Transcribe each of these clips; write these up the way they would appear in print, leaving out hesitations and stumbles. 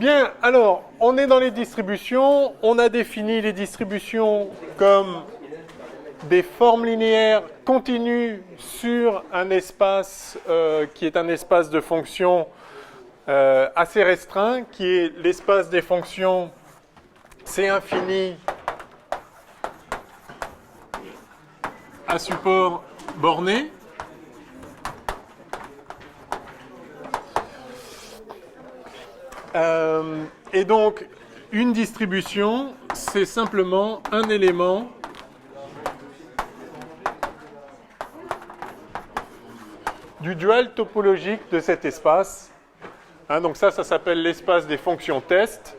Bien, alors, on est dans les distributions. On a défini les distributions comme des formes linéaires continues sur un espace qui est un espace de fonctions assez restreint, qui est l'espace des fonctions C infini à support borné. Et donc, une distribution, c'est simplement un élément du dual topologique de cet espace. Donc ça s'appelle l'espace des fonctions test.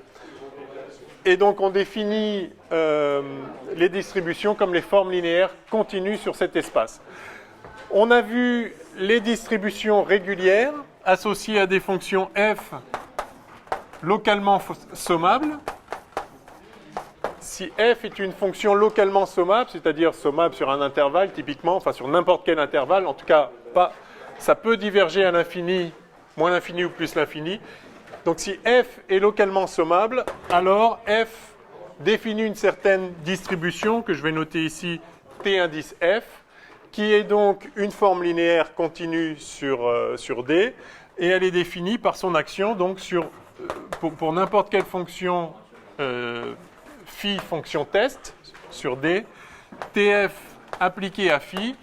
Et donc, on définit les distributions comme les formes linéaires continues sur cet espace. On a vu les distributions régulières associées à des fonctions f localement sommables. Si f est une fonction localement sommable, c'est-à-dire sommable sur un intervalle typiquement, enfin sur n'importe quel intervalle, en tout cas pas, ça peut diverger à l'infini, moins l'infini ou plus l'infini. Donc si f est localement sommable, alors f définit une certaine distribution que je vais noter ici T indice f, qui est donc une forme linéaire continue sur D, et elle est définie par son action donc pour n'importe quelle fonction phi fonction test sur D, TF appliqué à phi,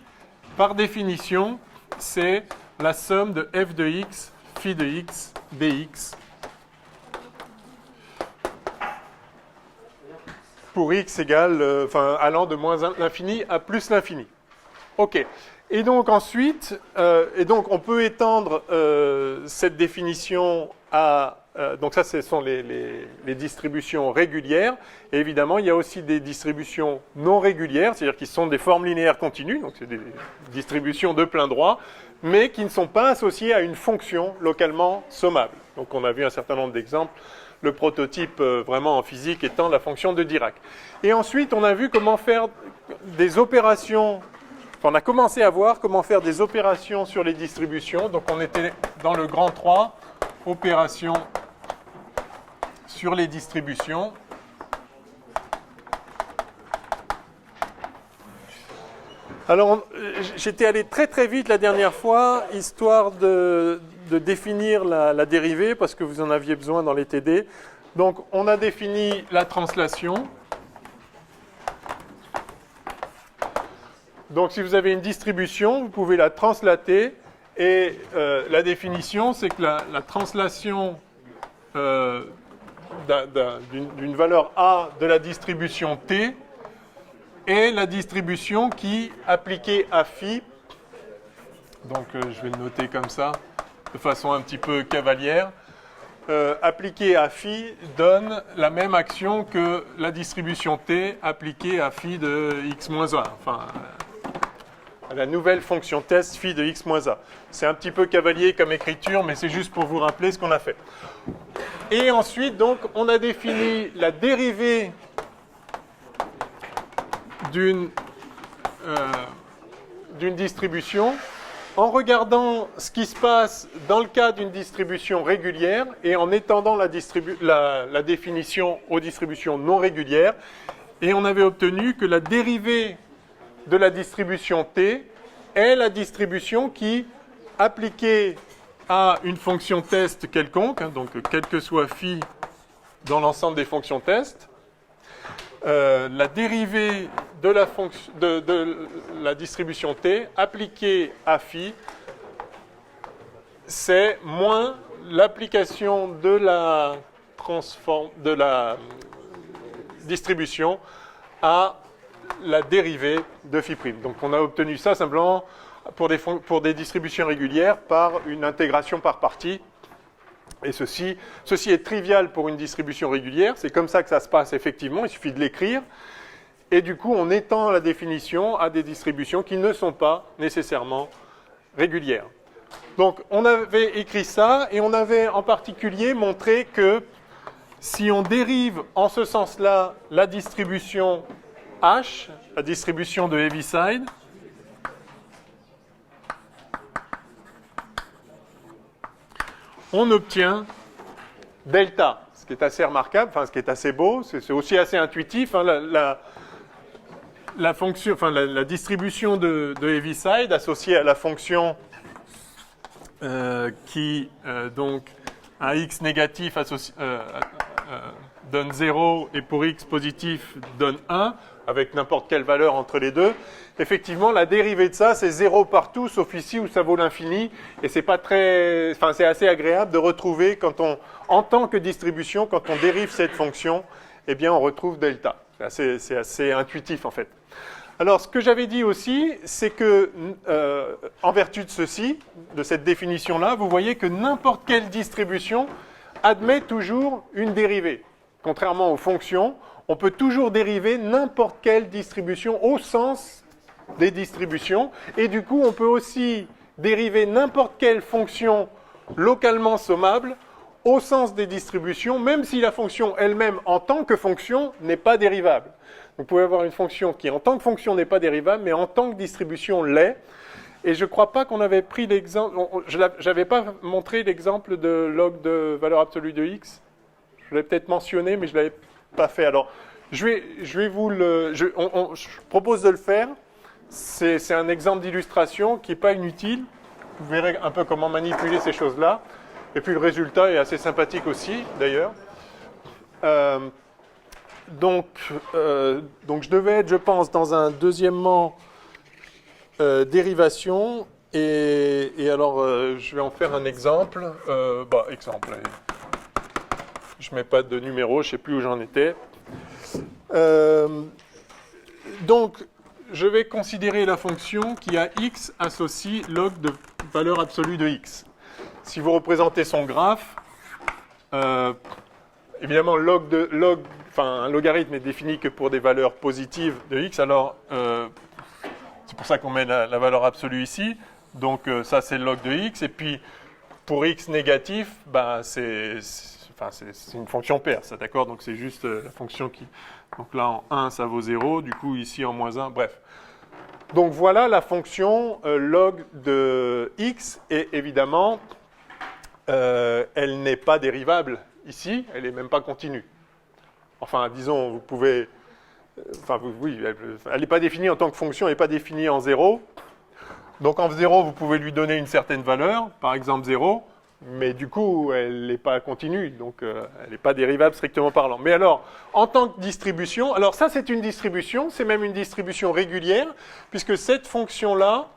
par définition, c'est la somme de f de x, phi de x, dx, pour x égale, allant de moins l'infini à plus l'infini. OK. Et donc ensuite, on peut étendre cette définition à... donc ça, ce sont les distributions régulières. Et évidemment, il y a aussi des distributions non régulières, c'est-à-dire qui sont des formes linéaires continues, donc c'est des distributions de plein droit, mais qui ne sont pas associées à une fonction localement sommable. Donc on a vu un certain nombre d'exemples, le prototype vraiment en physique étant la fonction de Dirac. Et ensuite, on a vu comment faire des opérations... On a commencé à voir comment faire des opérations sur les distributions. Donc on était dans le grand 3, opérations sur les distributions. Alors j'étais allé très très vite la dernière fois, histoire de définir la dérivée, parce que vous en aviez besoin dans les TD. Donc on a défini la translation. Donc si vous avez une distribution, vous pouvez la translater, et la définition, c'est que la translation d'une valeur A de la distribution T est la distribution qui, appliquée à phi, donc je vais le noter comme ça, de façon un petit peu cavalière, appliquée à phi donne la même action que la distribution T appliquée à phi de x-1, enfin... la nouvelle fonction test phi de x moins a. C'est un petit peu cavalier comme écriture, mais c'est juste pour vous rappeler ce qu'on a fait. Et ensuite, donc, on a défini la dérivée d'une distribution en regardant ce qui se passe dans le cas d'une distribution régulière et en étendant la définition aux distributions non régulières. Et on avait obtenu que la dérivée de la distribution T est la distribution qui, appliquée à une fonction test quelconque, donc quel que soit phi dans l'ensemble des fonctions test, la dérivée de la distribution T appliquée à phi, c'est moins l'application de la distribution à la dérivée de phi prime. Donc on a obtenu ça simplement pour des distributions régulières par une intégration par partie. Et ceci est trivial pour une distribution régulière, c'est comme ça que ça se passe effectivement, il suffit de l'écrire. Et du coup, on étend la définition à des distributions qui ne sont pas nécessairement régulières. Donc on avait écrit ça, et on avait en particulier montré que si on dérive en ce sens-là la distribution H, la distribution de Heaviside, on obtient delta. qui est assez remarquable, enfin ce qui est assez beau, c'est aussi assez intuitif. Hein, la fonction, enfin la distribution de Heaviside associée à la fonction qui donc un x négatif donne 0 et pour x positif donne 1 avec n'importe quelle valeur entre les deux. Effectivement, la dérivée de ça, c'est 0 partout, sauf ici où ça vaut l'infini. Et c'est pas très, enfin, c'est assez agréable de retrouver en tant que distribution, quand on dérive cette fonction, eh bien, on retrouve delta. C'est assez intuitif en fait. Alors, ce que j'avais dit aussi, c'est que, en vertu de ceci, de cette définition-là, vous voyez que n'importe quelle distribution admet toujours une dérivée. Contrairement aux fonctions, on peut toujours dériver n'importe quelle distribution au sens des distributions. Et du coup, on peut aussi dériver n'importe quelle fonction localement sommable au sens des distributions, même si la fonction elle-même, en tant que fonction, n'est pas dérivable. Vous pouvez avoir une fonction qui, en tant que fonction, n'est pas dérivable, mais en tant que distribution l'est. Et je ne crois pas qu'on avait pris l'exemple... Je n'avais pas montré l'exemple de log de valeur absolue de x. Je l'ai peut-être mentionné, mais je ne l'avais pas fait. Alors, je vais vous le... Je propose de le faire. C'est un exemple d'illustration qui n'est pas inutile. Vous verrez un peu comment manipuler ces choses-là. Et puis le résultat est assez sympathique aussi, d'ailleurs. Donc, je devais être, je pense, dans un deuxièmement dérivation. Et alors, je vais en faire un exemple. Exemple. Je ne mets pas de numéro, je ne sais plus où j'en étais. Donc, je vais considérer la fonction qui a x associe log de valeur absolue de x. Si vous représentez son graphe, évidemment, un logarithme est défini que pour des valeurs positives de x, alors c'est pour ça qu'on met la valeur absolue ici. Donc ça, c'est le log de x. Et puis, pour x négatif, c'est une fonction paire, ça, d'accord? Donc c'est juste la fonction qui... Donc là, en 1, ça vaut 0. Du coup, ici, en moins 1, bref. Donc voilà la fonction log de x. Et évidemment, elle n'est pas dérivable ici. Elle n'est même pas continue. Enfin, disons, vous pouvez... oui, elle n'est pas définie en tant que fonction, elle n'est pas définie en 0. Donc en 0, vous pouvez lui donner une certaine valeur, par exemple 0. Mais du coup, elle n'est pas continue, donc elle n'est pas dérivable strictement parlant. Mais alors, en tant que distribution, alors ça c'est une distribution, c'est même une distribution régulière, puisque cette fonction-là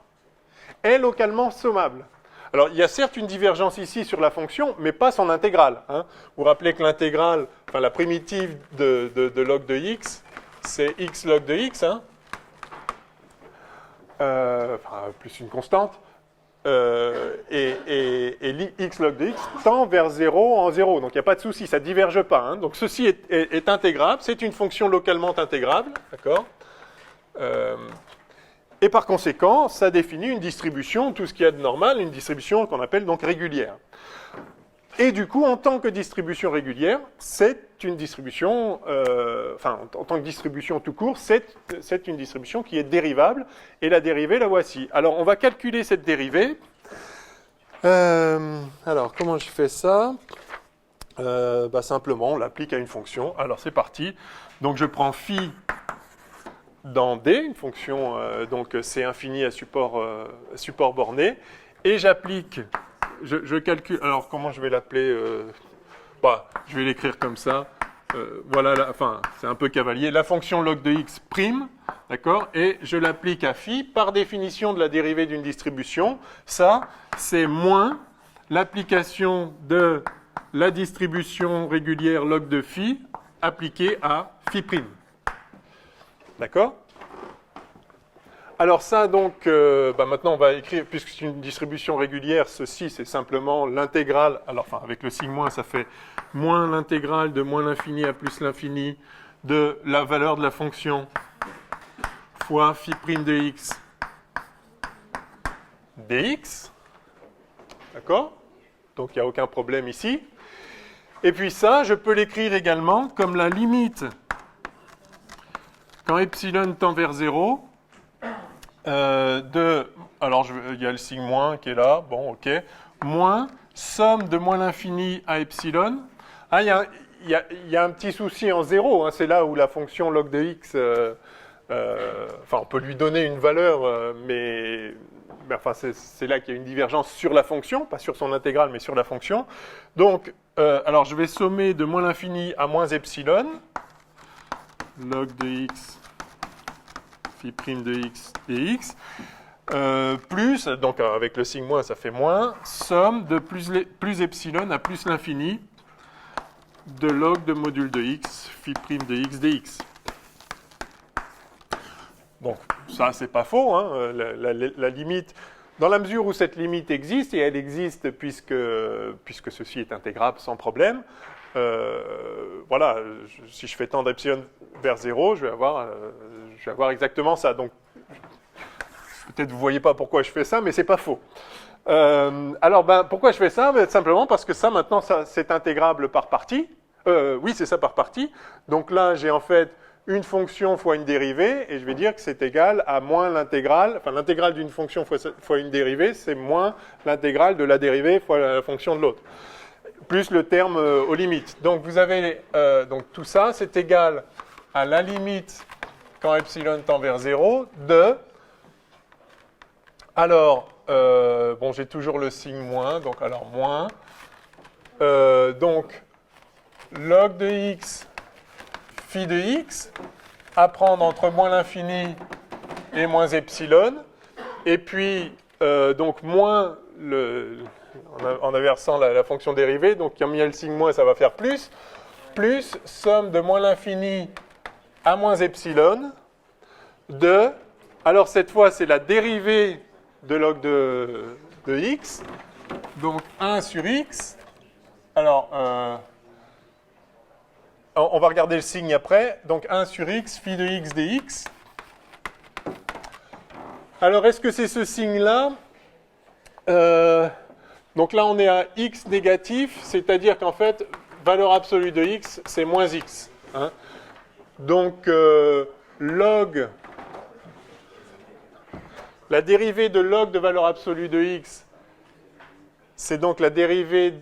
est localement sommable. Alors, il y a certes une divergence ici sur la fonction, mais pas son intégrale. Hein. Vous vous rappelez que l'intégrale, enfin la primitive de log de x, c'est x log de x, hein, plus une constante. Et x log de x tend vers 0 en 0. Donc il n'y a pas de souci, ça ne diverge pas. Hein. Donc ceci est intégrable, c'est une fonction localement intégrable. D'accord ? Et par conséquent, ça définit une distribution, tout ce qu'il y a de normal, une distribution qu'on appelle donc régulière. Et du coup, en tant que distribution régulière, c'est une distribution, en tant que distribution tout court, c'est une distribution qui est dérivable, et la dérivée, la voici. Alors, on va calculer cette dérivée. Alors, comment je fais ça ? Simplement, on l'applique à une fonction. Alors, c'est parti. Donc, je prends phi dans D, une fonction, donc c'est infini à support borné, et j'applique... Je calcule, alors comment je vais l'appeler je vais l'écrire comme ça. Voilà, c'est un peu cavalier. La fonction log de x prime, d'accord, et je l'applique à phi par définition de la dérivée d'une distribution. Ça, c'est moins l'application de la distribution régulière log de phi appliquée à phi prime. D'accord ? Alors ça, donc, maintenant on va écrire, puisque c'est une distribution régulière, ceci c'est simplement l'intégrale, avec le signe moins, ça fait moins l'intégrale de moins l'infini à plus l'infini de la valeur de la fonction fois phi prime de x dx. D'accord ? Donc il n'y a aucun problème ici. Et puis ça, je peux l'écrire également comme la limite quand epsilon tend vers 0, il y a le signe moins qui est là, bon, ok, moins somme de moins l'infini à epsilon. Il il y a un petit souci en 0, hein, c'est là où la fonction log de x, enfin on peut lui donner une valeur, mais enfin, c'est là qu'il y a une divergence sur la fonction, pas sur son intégrale, mais sur la fonction. Donc, alors je vais sommer de moins l'infini à moins epsilon, log de x, phi prime de x dx, plus, donc avec le signe moins, ça fait moins, somme de plus epsilon à plus l'infini de log de module de x, phi prime de x dx. Donc, ça, c'est pas faux, hein, la limite, dans la mesure où cette limite existe, et elle existe puisque ceci est intégrable sans problème, voilà, si je fais tendre epsilon vers 0, je vais avoir exactement ça. Donc, peut-être vous ne voyez pas pourquoi je fais ça, mais c'est pas faux. Alors, pourquoi je fais ça? Simplement parce que ça, maintenant, c'est intégrable par partie. Oui, c'est ça par partie. Donc là, j'ai en fait une fonction fois une dérivée, et je vais dire que c'est égal à moins l'intégrale, enfin l'intégrale d'une fonction fois une dérivée, c'est moins l'intégrale de la dérivée fois la fonction de l'autre, plus le terme aux limites. Donc vous avez, donc tout ça, c'est égal à la limite quand epsilon tend vers 0 de, alors, bon, j'ai toujours le signe moins, donc alors moins, donc log de x phi de x, à prendre entre moins l'infini et moins epsilon, et puis donc moins, en inversant la fonction dérivée, donc en mis le signe moins, ça va faire plus somme de moins l'infini à moins epsilon de, alors cette fois c'est la dérivée de log de x, donc 1 sur x, alors on va regarder le signe après. Donc 1 sur x, phi de x dx. Alors, est-ce que c'est ce signe-là? Donc là, on est à x négatif, c'est-à-dire qu'en fait, valeur absolue de x, c'est moins x. Hein. Donc, log, la dérivée de log de valeur absolue de x, c'est donc la dérivée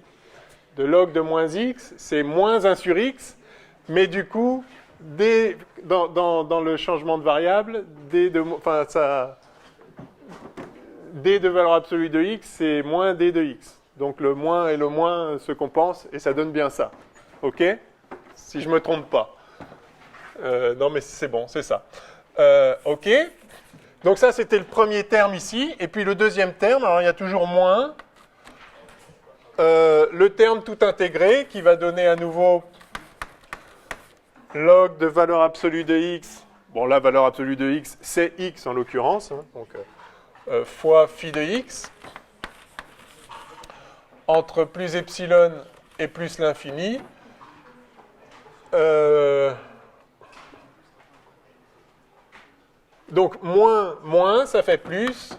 de log de moins x, c'est moins 1 sur x. Mais du coup, dans le changement de variable, d de valeur absolue de x, c'est moins d de x. Donc le moins et le moins se compensent et ça donne bien ça. OK? Si je ne me trompe pas. Non, mais c'est bon, c'est ça. OK? Donc ça, c'était le premier terme ici. Et puis le deuxième terme, alors il y a toujours moins. Le terme tout intégré qui va donner à nouveau log de valeur absolue de x, bon la valeur absolue de x, c'est x en l'occurrence, hein, donc fois phi de x, entre plus epsilon et plus l'infini. Donc moins, ça fait plus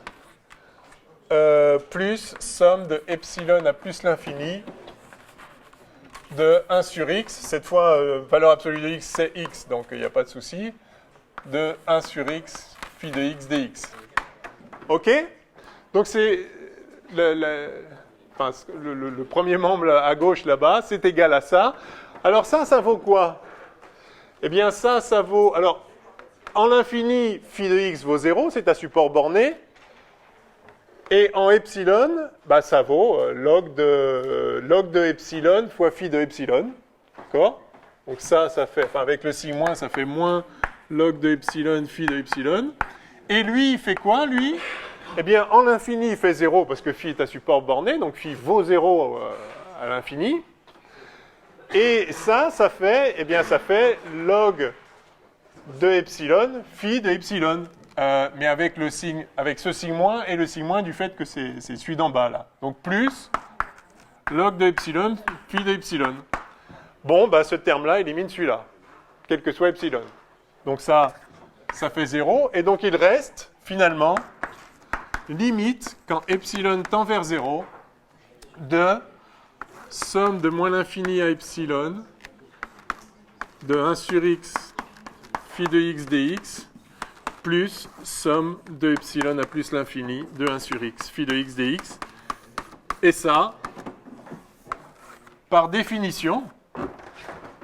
somme de epsilon à plus l'infini de 1 sur x, cette fois, valeur absolue de x, c'est x, donc il n'y a pas de souci, de 1 sur x, phi de x dx. OK? Donc c'est le premier membre à gauche là-bas, c'est égal à ça. Alors ça vaut quoi? Eh bien ça vaut, alors, en l'infini, phi de x vaut 0, c'est à support borné. Et en epsilon, ça vaut log de epsilon fois phi de epsilon. D'accord? Donc ça fait, enfin avec le signe moins, ça fait moins log de epsilon phi de epsilon. Et lui, il fait quoi, lui? Eh bien, en l'infini, il fait 0 parce que phi est à support borné, donc phi vaut 0 à l'infini. Et ça fait, eh bien, ça fait log de epsilon phi de epsilon. Mais avec ce signe moins et le signe moins du fait que c'est celui d'en bas là. Donc plus log de epsilon phi de epsilon. Bon, ce terme-là élimine celui-là, quel que soit epsilon. Donc ça fait 0. Et donc il reste finalement limite quand epsilon tend vers 0 de somme de moins l'infini à epsilon de 1 sur x phi de x dx plus somme de epsilon à plus l'infini de 1 sur x, phi de x dx. Et ça, par définition,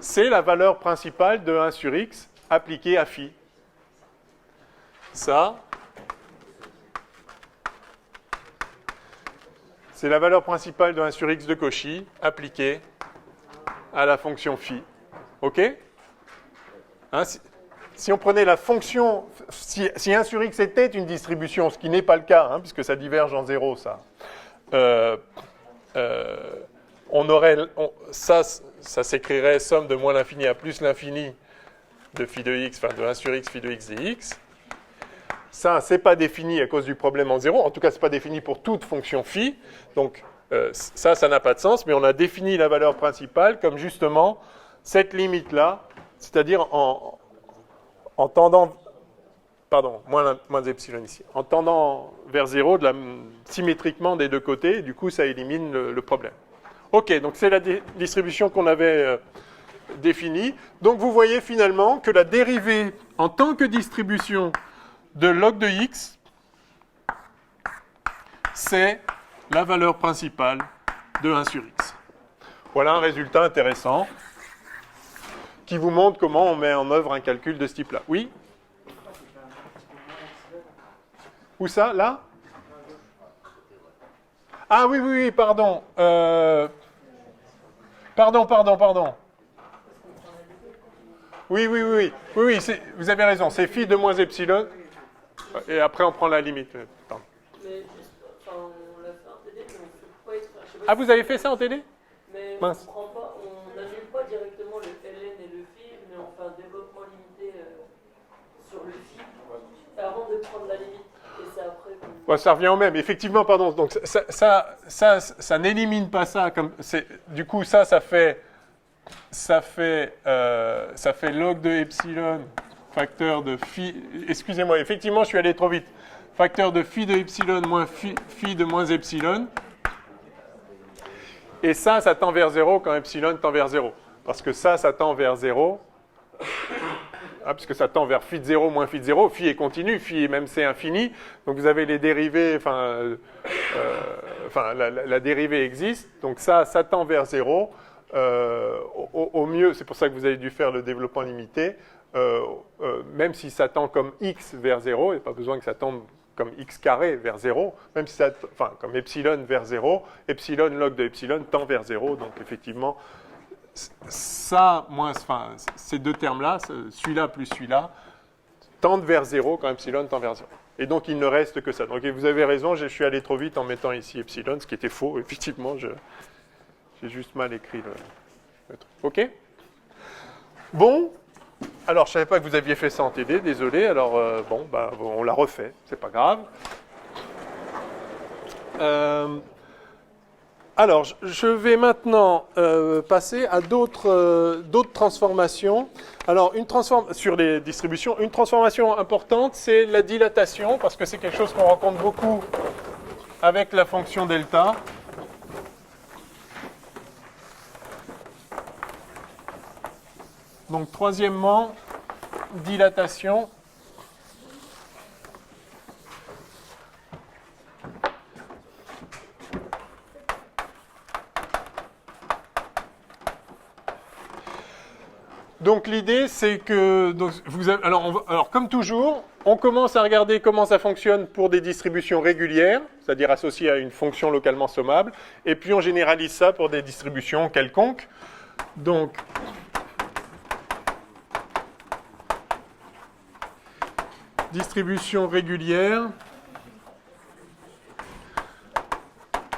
c'est la valeur principale de 1 sur x appliquée à phi. Ça, c'est la valeur principale de 1 sur x de Cauchy appliquée à la fonction phi. OK? Hein, si on prenait la fonction, si 1 sur x était une distribution, ce qui n'est pas le cas, hein, puisque ça diverge en 0, ça, on aurait, ça s'écrirait somme de moins l'infini à plus l'infini de phi de x, enfin de 1 sur x, phi de x dx. Ça, c'est pas défini à cause du problème en 0. En tout cas, c'est pas défini pour toute fonction phi. Donc, ça n'a pas de sens, mais on a défini la valeur principale comme justement cette limite-là, c'est-à-dire en tendant, pardon, moins epsilon ici, en tendant vers 0 symétriquement des deux côtés, du coup, ça élimine le problème. OK, donc c'est la distribution qu'on avait définie. Donc, vous voyez finalement que la dérivée en tant que distribution de log de x, c'est la valeur principale de 1 sur x. Voilà un résultat intéressant qui vous montre comment on met en œuvre un calcul de ce type-là. Oui? Où ça? Là? Ah oui, oui, oui, pardon. Pardon. Oui, vous avez raison. C'est phi de moins epsilon. Et après, on prend la limite. Pardon. Mais juste, enfin, on l'a fait en TD, mais on ne peut pas être... Ah, vous avez fait ça en TD? Mais mince. On n'annule pas directement le ln et le phi, mais on fait un développement limité sur le phi avant de prendre la limite. Et c'est après qu'on... Ouais, ça revient au même. Effectivement, pardon. Donc, ça n'élimine pas ça. Du coup, ça fait log de epsilon facteur de phi, excusez-moi, effectivement, je suis allé trop vite. Facteur de phi de epsilon moins phi de moins epsilon. Et ça tend vers 0 quand epsilon tend vers 0. Parce que ça tend vers 0. Puisque ça tend vers phi de 0 moins phi de 0. Phi est continu, phi même c'est infini. Donc vous avez les dérivés, la dérivée existe. Donc ça tend vers 0. Au mieux, c'est pour ça que vous avez dû faire le développement limité. Même si ça tend comme x vers 0, il n'y a pas besoin que ça tende comme x carré vers 0, même si comme epsilon vers 0, epsilon log de epsilon tend vers 0, donc effectivement, ces deux termes-là, celui-là plus celui-là, tendent vers 0 quand epsilon tend vers 0. Et donc, il ne reste que ça. Donc, vous avez raison, je suis allé trop vite en mettant ici epsilon, ce qui était faux, effectivement, j'ai juste mal écrit le truc. OK? Bon. Alors, je ne savais pas que vous aviez fait ça en TD, désolé. Alors, on l'a refait, c'est pas grave. Alors, je vais maintenant passer à d'autres transformations. Alors, sur les distributions, une transformation importante, c'est la dilatation, parce que c'est quelque chose qu'on rencontre beaucoup avec la fonction delta. Donc, troisièmement, dilatation. Donc, l'idée, c'est que... Alors, comme toujours, on commence à regarder comment ça fonctionne pour des distributions régulières, c'est-à-dire associées à une fonction localement sommable, et puis on généralise ça pour des distributions quelconques. Donc... distribution régulière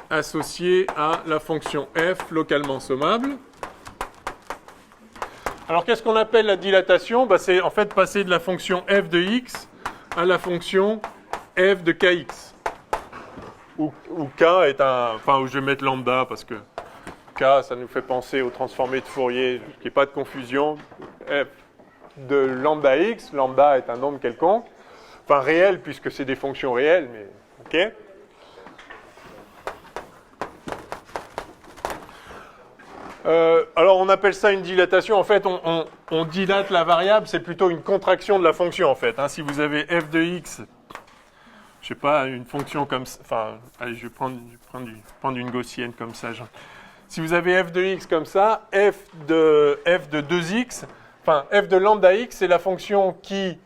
associée à la fonction f localement sommable. Alors, qu'est-ce qu'on appelle la dilatation? C'est en fait passer de la fonction f de x à la fonction f de kx. Où k est où je vais mettre lambda parce que k, ça nous fait penser au transformé de Fourier, qu'il n'y ait pas de confusion. F de lambda x, lambda est un nombre quelconque. Enfin, réel, puisque c'est des fonctions réelles, mais OK. Alors, on appelle ça une dilatation. En fait, on dilate la variable, c'est plutôt une contraction de la fonction, en fait. Si vous avez f de x, je sais pas, une fonction comme ça, allez, je vais prendre une gaussienne comme ça. si vous avez f de x comme ça, f de 2x, enfin f de lambda x, c'est la fonction qui,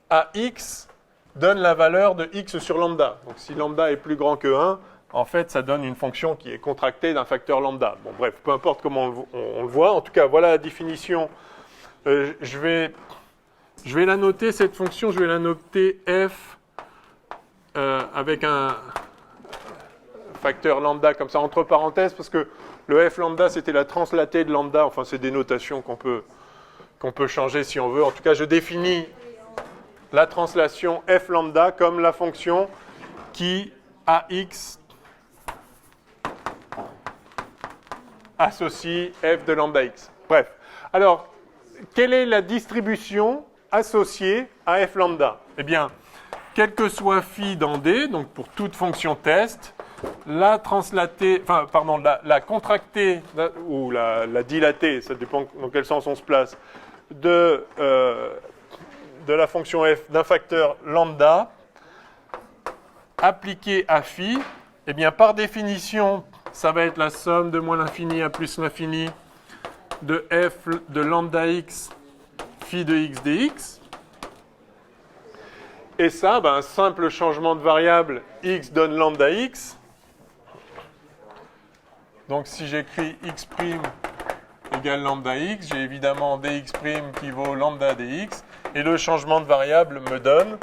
à x, donne la valeur de x sur lambda. Donc si lambda est plus grand que 1, en fait, ça donne une fonction qui est contractée d'un facteur lambda. Bon, bref, peu importe comment on le voit. En tout cas, voilà la définition. Je vais la noter, cette fonction, je vais la noter f avec un facteur lambda comme ça, entre parenthèses, parce que le f lambda, c'était la translatée de lambda. Enfin, c'est des notations qu'on peut changer si on veut. En tout cas, je définis la translation f lambda comme la fonction qui, à x, associe f de lambda x. Bref. Alors, quelle est la distribution associée à f lambda? Eh bien, quel que soit phi dans D, donc pour toute fonction test, la contractée ou la dilatée, ça dépend dans quel sens on se place, de la fonction f d'un facteur lambda appliquée à phi, eh bien par définition, ça va être la somme de moins l'infini à plus l'infini de f de lambda x phi de x dx. Et ça, un simple changement de variable x donne lambda x. Donc si j'écris x' égale lambda x, j'ai évidemment dx' qui vaut lambda dx. Et le changement de variable me donne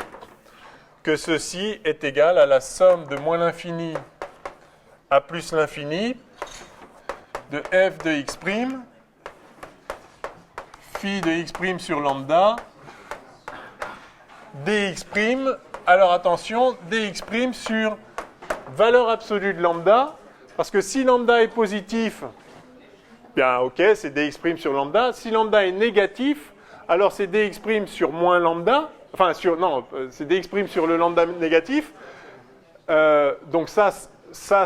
que ceci est égal à la somme de moins l'infini à plus l'infini de f de x', phi de x' sur lambda, dx', alors attention, dx' sur valeur absolue de lambda, parce que si lambda est positif, bien ok, c'est dx' sur lambda. Si lambda est négatif, alors c'est dx' sur moins lambda, enfin c'est dx' sur le lambda négatif. Donc ça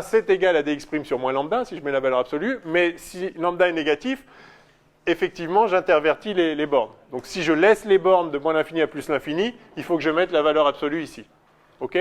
c'est égal à dx' sur moins lambda, si je mets la valeur absolue, mais si lambda est négatif, effectivement, j'intervertis les bornes. Donc si je laisse les bornes de moins l'infini à plus l'infini, il faut que je mette la valeur absolue ici. OK?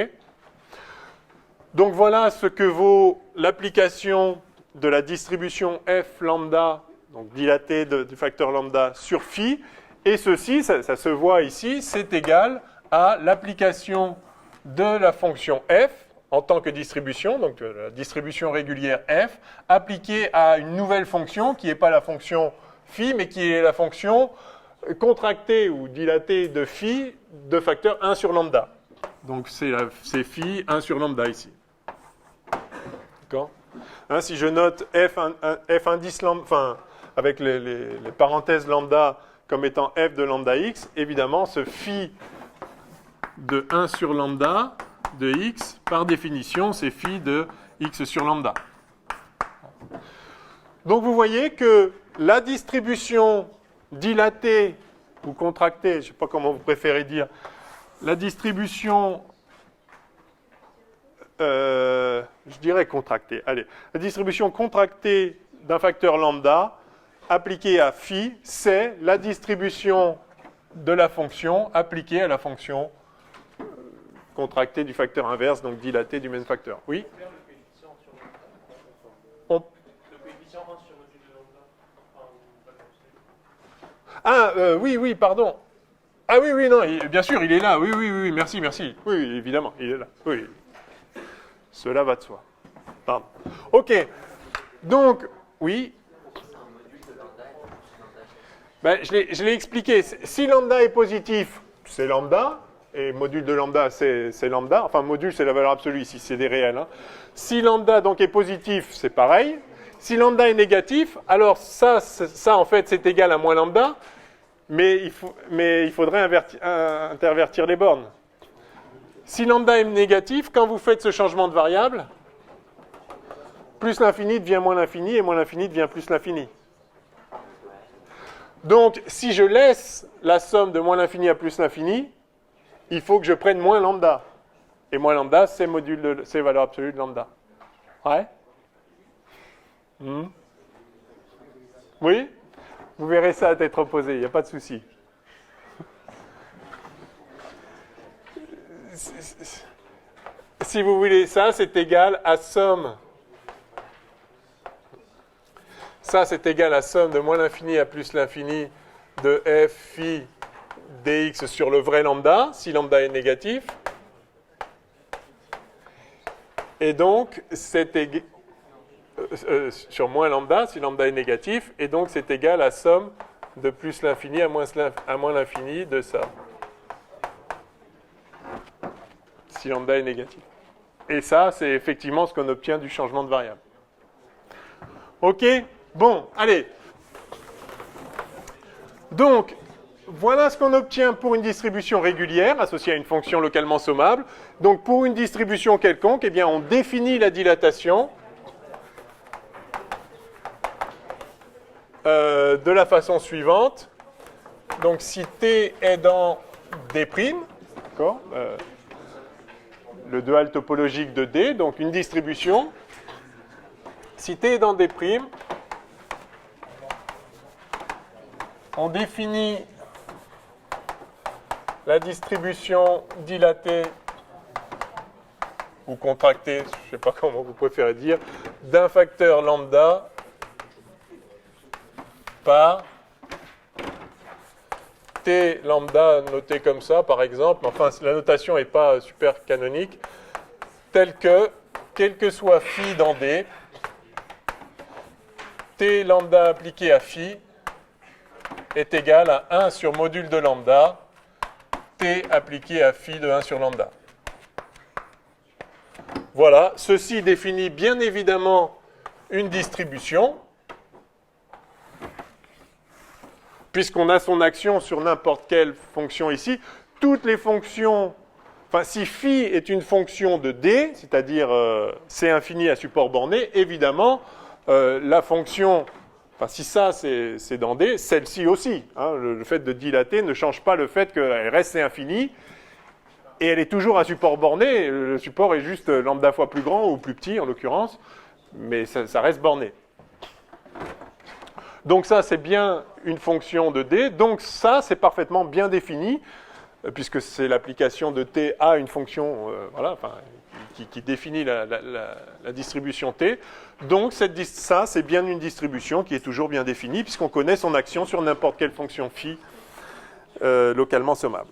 Donc voilà ce que vaut l'application de la distribution f lambda, donc dilatée du facteur lambda sur phi, et ceci, ça se voit ici, c'est égal à l'application de la fonction f en tant que distribution, donc la distribution régulière f, appliquée à une nouvelle fonction qui n'est pas la fonction phi, mais qui est la fonction contractée ou dilatée de phi de facteur 1 sur lambda. Donc c'est phi 1 sur lambda ici. D'accord ? Si je note f indice lambda, enfin, avec les parenthèses lambda comme étant f de lambda x, évidemment, ce phi de 1 sur lambda de x, par définition, c'est phi de x sur lambda. Donc vous voyez que la distribution dilatée ou contractée, je ne sais pas comment vous préférez dire, la distribution, je dirais contractée, allez, la distribution contractée d'un facteur lambda appliquée à phi, c'est la distribution de la fonction appliquée à la fonction contractée du facteur inverse, donc dilatée du même facteur. Oui ? Oui, pardon. Ah oui, non, bien sûr, il est là. Oui, merci. Oui, évidemment, il est là. Oui. Cela va de soi. Pardon. OK. Donc, oui. Je l'ai expliqué. Si lambda est positif, c'est lambda. Et module de lambda, c'est lambda. Enfin, module, c'est la valeur absolue ici, c'est des réels. Hein. Si lambda, donc, est positif, c'est pareil. Si lambda est négatif, alors ça en fait, c'est égal à moins lambda. Mais il faudrait intervertir les bornes. Si lambda est négatif, quand vous faites ce changement de variable, plus l'infini devient moins l'infini et moins l'infini devient plus l'infini. Donc, si je laisse la somme de moins l'infini à plus l'infini, il faut que je prenne moins lambda. Et moins lambda, c'est valeur absolue de lambda. Ouais ? Oui ? Vous verrez ça à tête reposée, il n'y a pas de souci. Si vous voulez ça, c'est égal à somme ça c'est égal à somme de moins l'infini à plus l'infini de f phi dx sur le vrai lambda, si lambda est négatif. Et donc, c'est sur moins lambda, si lambda est négatif, et donc c'est égal à somme de plus l'infini à moins l'infini de ça, si lambda est négatif. Et ça, c'est effectivement ce qu'on obtient du changement de variable. OK? Bon, allez. Donc, voilà ce qu'on obtient pour une distribution régulière associée à une fonction localement sommable. Donc, pour une distribution quelconque, eh bien, on définit la dilatation de la façon suivante. Donc, si t est dans D', d'accord, le dual topologique de D, donc une distribution, si t est dans D', on définit la distribution dilatée ou contractée, je ne sais pas comment vous préférez dire, d'un facteur lambda par t lambda noté comme ça, par exemple, enfin la notation n'est pas super canonique, telle que, quel que soit phi dans D, t lambda appliqué à phi est égal à 1 sur module de lambda, t appliqué à phi de 1 sur lambda. Voilà, ceci définit bien évidemment une distribution, puisqu'on a son action sur n'importe quelle fonction ici. Toutes les fonctions, enfin si phi est une fonction de D, c'est-à-dire C infini à support borné, évidemment, la fonction, enfin si ça c'est dans D, celle-ci aussi. Hein, le fait de dilater ne change pas le fait qu'elle reste C infini, et elle est toujours à support borné. Le support est juste lambda fois plus grand ou plus petit en l'occurrence, mais ça reste borné. Donc ça, c'est bien une fonction de D. Donc ça, c'est parfaitement bien défini, puisque c'est l'application de T à une fonction voilà, enfin, qui définit la distribution T. Donc ça, c'est bien une distribution qui est toujours bien définie, puisqu'on connaît son action sur n'importe quelle fonction phi localement sommable.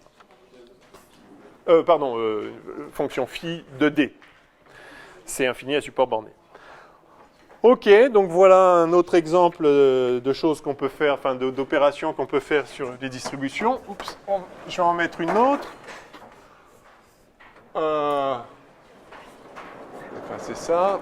Fonction phi de D. C'est infini à support borné. Ok, donc voilà un autre exemple de choses qu'on peut faire, enfin d'opérations qu'on peut faire sur des distributions. Oups, je vais en mettre une autre. Enfin, c'est ça.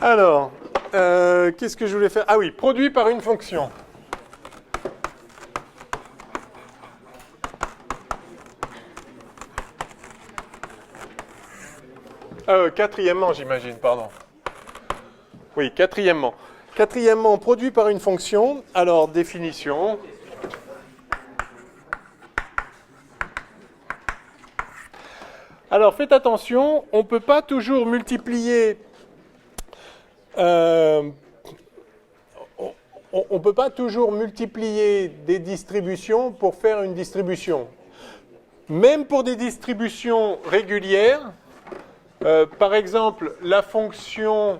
Alors, qu'est-ce que je voulais faire? Ah oui, produit par une fonction. Quatrièmement, j'imagine, pardon. Oui, quatrièmement. Quatrièmement, produit par une fonction. Alors, définition. Alors, faites attention, on ne peut pas toujours multiplier... on ne peut pas toujours multiplier des distributions pour faire une distribution. Même pour des distributions régulières, par exemple, la fonction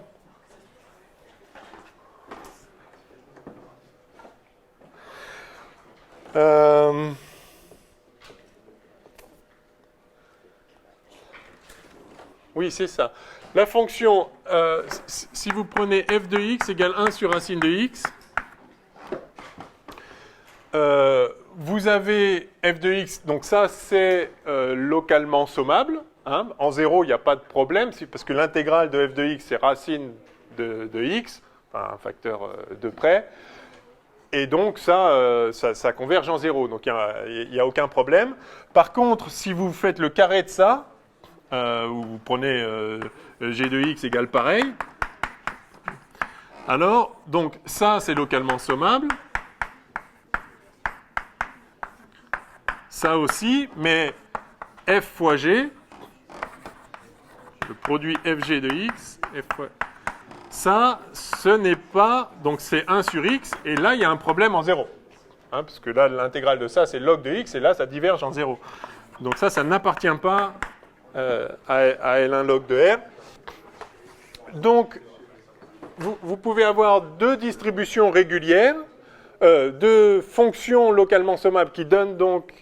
oui, c'est ça. La fonction, si vous prenez f de x égale 1 sur racine de x, vous avez f de x, donc ça c'est localement sommable. Hein. En 0, il n'y a pas de problème, parce que l'intégrale de f de x c'est racine de x, enfin un facteur de près. Et donc ça converge en 0, donc il n'y a aucun problème. Par contre, si vous faites le carré de ça, vous prenez g de x égale pareil, alors, donc ça c'est localement sommable, ça aussi, mais f fois g, le produit fg de x, f fois... ça, ce n'est pas... Donc c'est 1 sur x, et là, il y a un problème en 0. Hein, parce que là, l'intégrale de ça, c'est log de x, et là, ça diverge en 0. Donc ça n'appartient pas à L1 log de R. Donc, vous pouvez avoir deux distributions régulières, deux fonctions localement sommables qui donnent donc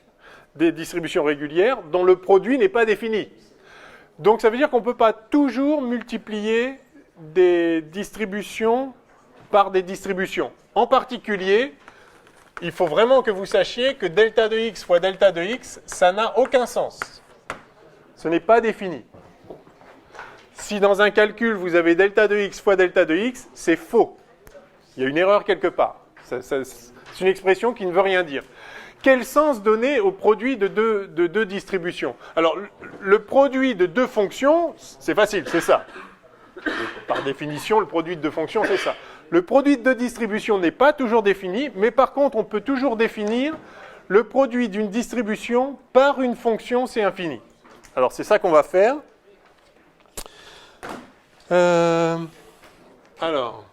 des distributions régulières dont le produit n'est pas défini. Donc ça veut dire qu'on ne peut pas toujours multiplier des distributions par des distributions. En particulier, il faut vraiment que vous sachiez que delta de x fois delta de x, ça n'a aucun sens. Ce n'est pas défini. Si dans un calcul, vous avez delta de x fois delta de x, c'est faux. Il y a une erreur quelque part. C'est une expression qui ne veut rien dire. Quel sens donner au produit de deux distributions? Alors, le produit de deux fonctions, c'est facile, c'est ça. Par définition, le produit de deux fonctions, c'est ça. Le produit de deux distributions n'est pas toujours défini, mais par contre, on peut toujours définir le produit d'une distribution par une fonction C infini. Alors, c'est ça qu'on va faire. Alors,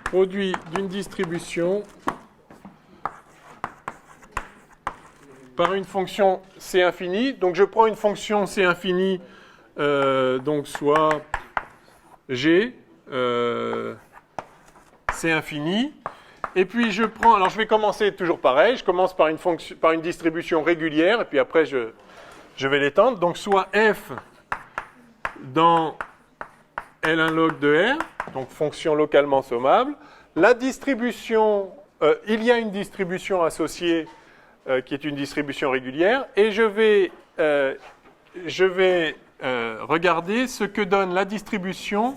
produit d'une distribution par une fonction C infini. Donc, je prends une fonction C infini, donc soit G, C infini. Et puis, je prends... Alors, je vais commencer toujours pareil. Je commence par une distribution régulière, et puis après, je vais l'étendre. Donc, soit f dans L1 log de R, donc fonction localement sommable. La distribution, il y a une distribution associée qui est une distribution régulière, et je vais regarder ce que donne la distribution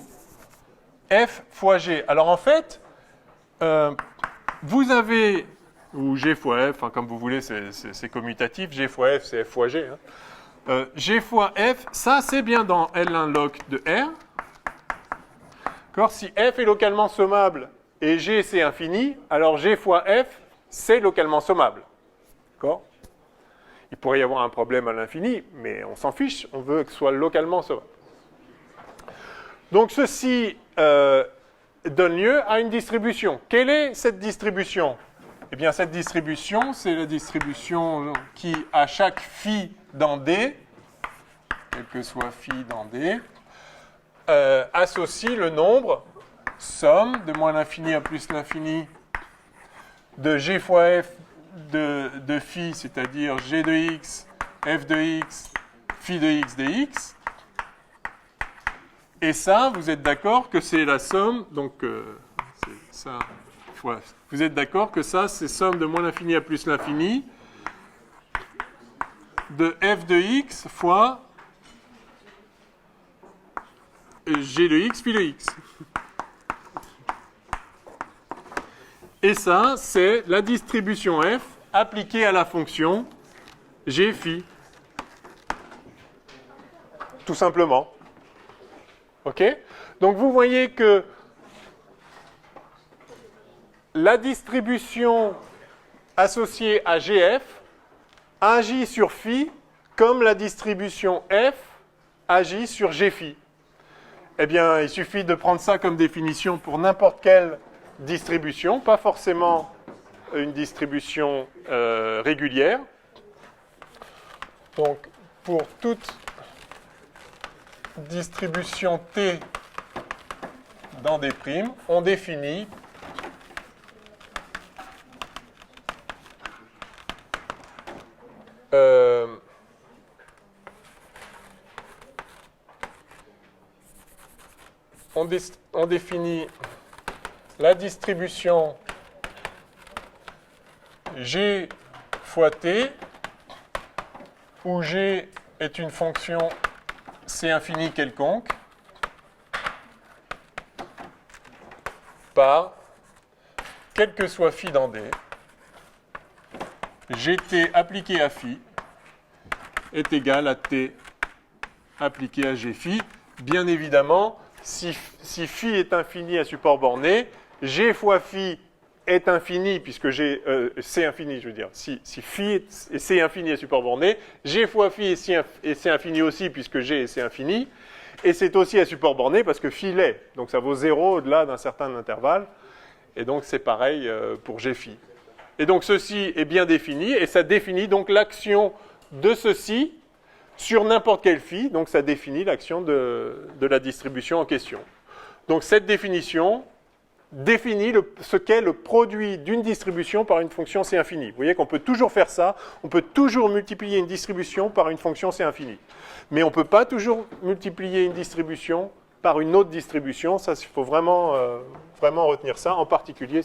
f fois g. Alors en fait, vous avez, ou g fois f, enfin, comme vous voulez, c'est commutatif, g fois f, c'est f fois g. Hein. G fois f, ça c'est bien dans L1 log de R. Si f est localement sommable et g c'est infini, alors g fois f, c'est localement sommable. D'accord ? Il pourrait y avoir un problème à l'infini, mais on s'en fiche, on veut que ce soit localement sommable. Donc ceci donne lieu à une distribution. Quelle est cette distribution? Eh bien cette distribution, c'est la distribution qui, à chaque phi dans D, quel que soit phi dans D, associe le nombre somme de moins l'infini à plus l'infini de g fois f de phi, c'est-à-dire g de x, f de x, phi de x dx. Et ça, vous êtes d'accord que c'est la somme, donc c'est ça, fois. Vous êtes d'accord que ça, c'est somme de moins l'infini à plus l'infini de f de x fois g de x, phi de x. Et ça, c'est la distribution f appliquée à la fonction g phi. Tout simplement. OK ? Donc vous voyez que la distribution associée à gf agit sur phi comme la distribution f agit sur g phi. Eh bien, il suffit de prendre ça comme définition pour n'importe quelle distribution, pas forcément une distribution régulière. Donc, pour toute distribution T dans des primes, on définit on définit la distribution G fois T, où G est une fonction C infini quelconque, par, quel que soit phi dans D, gt appliqué à phi est égal à t appliqué à g phi. Bien évidemment, si phi est infini à support borné, G fois phi est infini, puisque C infini, je veux dire. Si phi et C infini est support borné, G fois phi et C infini aussi, puisque G et C infini. Et c'est aussi à support borné, parce que phi l'est. Donc ça vaut 0 au-delà d'un certain intervalle. Et donc c'est pareil pour G phi. Et donc ceci est bien défini, et ça définit donc l'action de ceci sur n'importe quel phi. Donc ça définit l'action de la distribution en question. Donc cette définition définit ce qu'est le produit d'une distribution par une fonction C infinie. Vous voyez qu'on peut toujours faire ça, on peut toujours multiplier une distribution par une fonction C infinie. Mais on ne peut pas toujours multiplier une distribution par une autre distribution. Ça, il faut vraiment retenir ça. En particulier,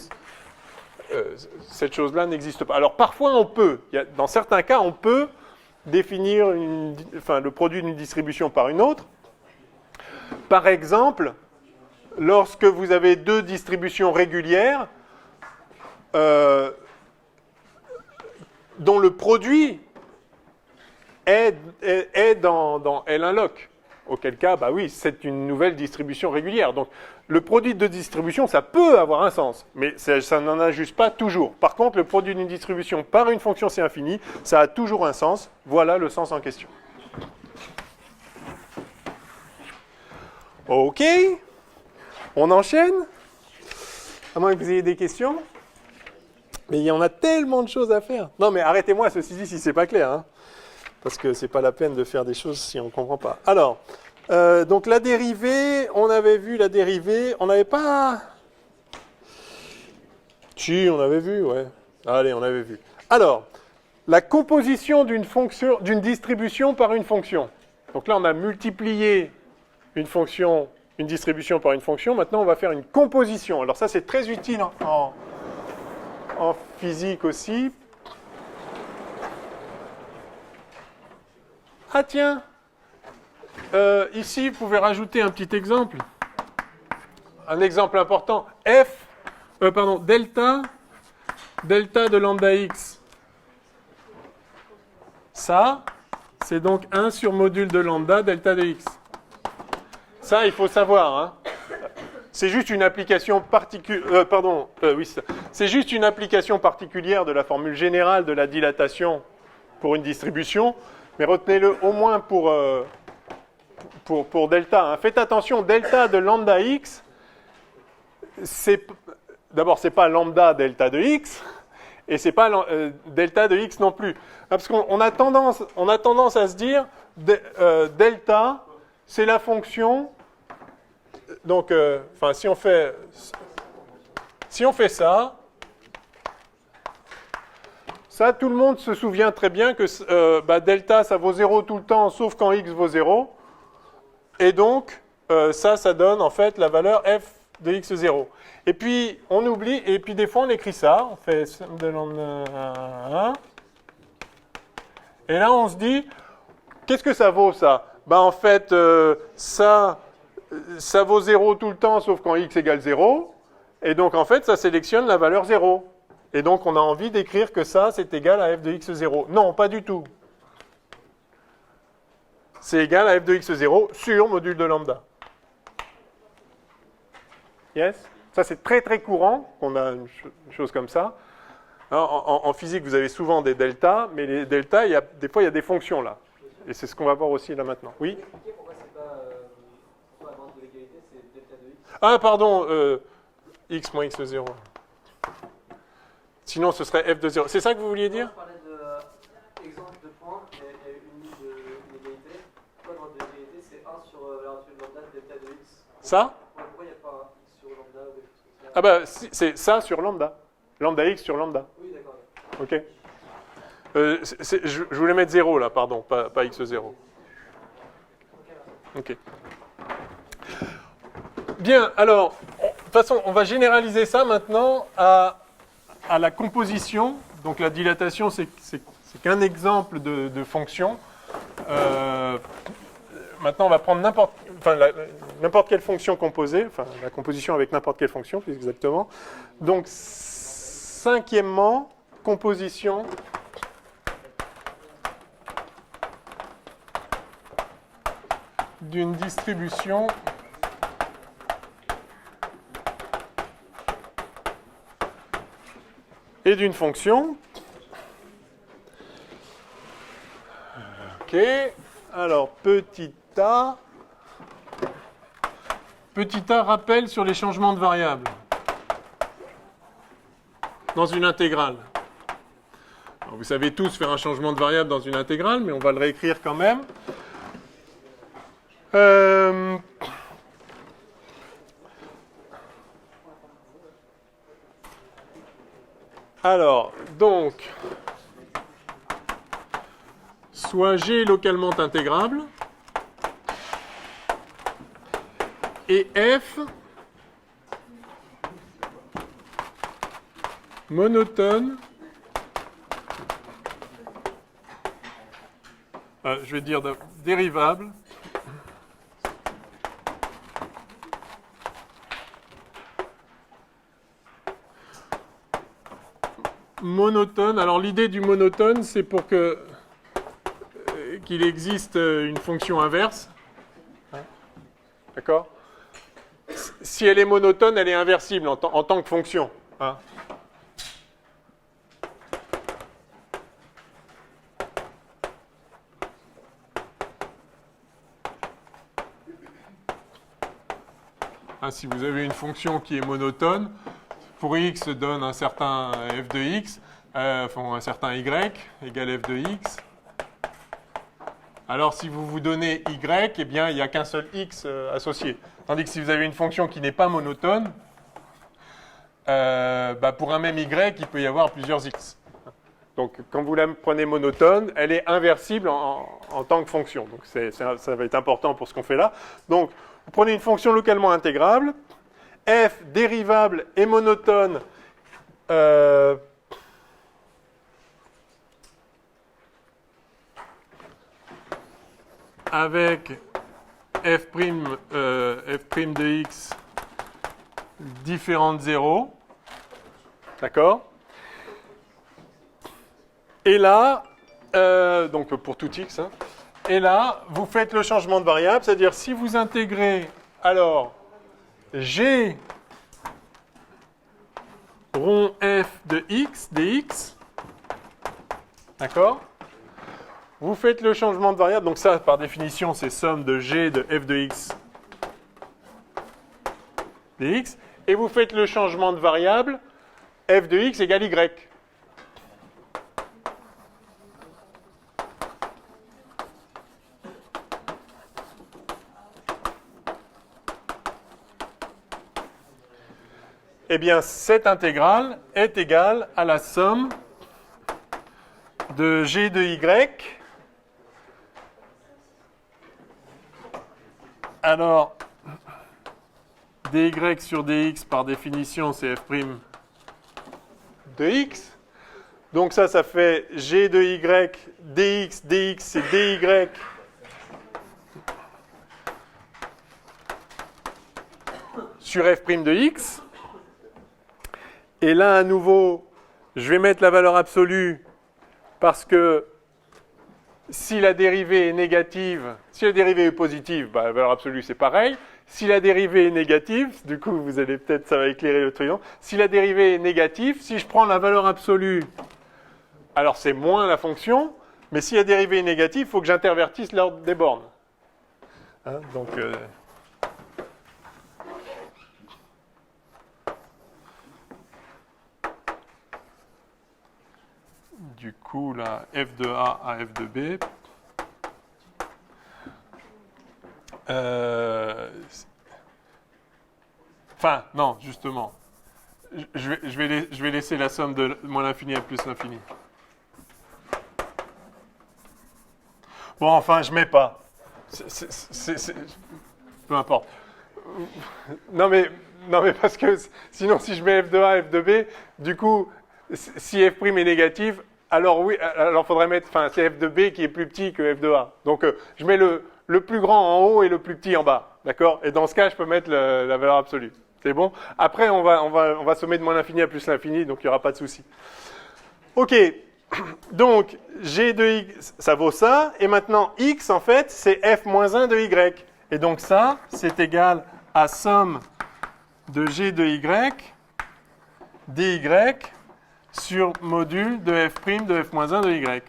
cette chose-là n'existe pas. Alors parfois on peut, dans certains cas, on peut définir le produit d'une distribution par une autre. Par exemple, lorsque vous avez deux distributions régulières dont le produit est dans L1 loc. Auquel cas, bah oui, c'est une nouvelle distribution régulière. Donc, le produit de distribution, ça peut avoir un sens, mais ça n'en a juste pas toujours. Par contre, le produit d'une distribution par une fonction C infinie, ça a toujours un sens. Voilà le sens en question. OK. On enchaîne? À moins que vous ayez des questions? Mais il y en a tellement de choses à faire. Non, mais arrêtez-moi, ceci dit, si c'est pas clair. Hein, parce que c'est pas la peine de faire des choses si on ne comprend pas. Alors, donc la dérivée, on avait vu la dérivée. On n'avait pas... Si, on avait vu, ouais. Allez, on avait vu. Alors, la composition d'une distribution par une fonction. Donc là, on a multiplié une distribution par une fonction. Maintenant, on va faire une composition. Alors ça, c'est très utile en physique aussi. Ah tiens, ici, vous pouvez rajouter un petit exemple. Un exemple important. Delta de lambda x. Ça, c'est donc 1 sur module de lambda delta de x. Ça, il faut savoir. Hein. C'est juste une application particulière. C'est juste une application particulière de la formule générale de la dilatation pour une distribution, mais retenez-le au moins pour delta. Hein. Faites attention, delta de lambda x, d'abord, c'est pas lambda delta de x, et c'est pas delta de x non plus. Parce qu'on a tendance à se dire delta, c'est la fonction. Donc, si on fait ça, tout le monde se souvient très bien que delta, ça vaut 0 tout le temps, sauf quand x vaut 0. Et donc, ça donne en fait la valeur f de x0. Et puis, on oublie, et puis des fois, on écrit ça, on fait de lambda 1. Et là, on se dit, qu'est-ce que ça vaut, ça? En fait, ça vaut 0 tout le temps, sauf quand x égale 0. Et donc, en fait, ça sélectionne la valeur 0. Et donc, on a envie d'écrire que ça, c'est égal à f de x0. Non, pas du tout. C'est égal à f de x0 sur module de lambda. Yes? Ça, c'est très, très courant qu'on a une chose comme ça. En physique, vous avez souvent des deltas, mais les deltas, des fois, il y a des fonctions là. Et c'est ce qu'on va voir aussi là maintenant. Oui? Ah, pardon, x moins x0. Sinon, ce serait f de 0. C'est ça que vous vouliez dire? Je parlais d'exemple de point et une de l'égalité. Pourquoi dans l'égalité, c'est 1 sur la racine lambda delta de x? Ça? Pourquoi il n'y a pas x sur lambda ou quelque chose comme ça? Ah bah, c'est ça sur lambda. Lambda x sur lambda. Oui, d'accord. OK. Je voulais mettre 0 là, pardon, pas x0. OK. Bien, alors, de toute façon, on va généraliser ça maintenant à la composition. Donc la dilatation, c'est qu'un exemple de fonction. Maintenant, on va prendre n'importe quelle fonction composée, enfin la composition avec n'importe quelle fonction, plus exactement. Donc, cinquièmement, composition d'une distribution et d'une fonction. Ok, alors petit a rappelle sur les changements de variables dans une intégrale. Alors, vous savez tous faire un changement de variable dans une intégrale, mais on va le réécrire quand même. Alors, donc, soit G est localement intégrable, et F monotone, je vais dire dérivable, monotone. Alors l'idée du monotone, c'est pour que qu'il existe une fonction inverse. D'accord ? Si elle est monotone, elle est inversible en tant que fonction. Hein. Si vous avez une fonction qui est monotone, pour x donne un certain f de x, un certain y égale f de x. Alors si vous vous donnez y, eh bien il n'y a qu'un seul x associé. Tandis que si vous avez une fonction qui n'est pas monotone, pour un même y, il peut y avoir plusieurs x. Donc quand vous la prenez monotone, elle est inversible en tant que fonction. Donc ça va être important pour ce qu'on fait là. Donc vous prenez une fonction localement intégrable, f dérivable et monotone avec f' de x différent de 0. D'accord ? Et là, donc pour tout x, hein, et là, vous faites le changement de variable, c'est-à-dire si vous intégrez, alors, g rond f de x, dx, d'accord ? Vous faites le changement de variable, donc ça, par définition, c'est somme de g de f de x dx, et vous faites le changement de variable, f de x égale y. Eh bien, cette intégrale est égale à la somme de g de y. Alors, dy sur dx, par définition, c'est f' de x. Donc ça fait g de y dx, dx, c'est dy sur f' de x. Et là, à nouveau, je vais mettre la valeur absolue parce que si la dérivée est négative, si la dérivée est positive, la valeur absolue c'est pareil. Si la dérivée est négative, du coup vous allez peut-être, ça va éclairer le truc. Si la dérivée est négative, si je prends la valeur absolue, alors c'est moins la fonction, mais si la dérivée est négative, il faut que j'intervertisse l'ordre des bornes. Hein, donc... Du coup, là, f de A à f de B. Enfin, non, justement. Je vais laisser la somme de moins l'infini à plus l'infini. Bon, enfin, je mets pas. Peu importe. Non, mais parce que sinon, si je mets f de A, f de B, du coup, si f' est négative, alors oui, alors faudrait mettre, c'est f de B qui est plus petit que f de A. Donc je mets le plus grand en haut et le plus petit en bas, d'accord ? Et dans ce cas, je peux mettre la valeur absolue. C'est bon ? Après, on va sommer de moins l'infini à plus l'infini, donc il n'y aura pas de souci. Ok, donc g de x, ça vaut ça, et maintenant x, en fait, c'est f moins 1 de y. Et donc ça, c'est égal à somme de g de y dy sur module de f' de f-1 de y.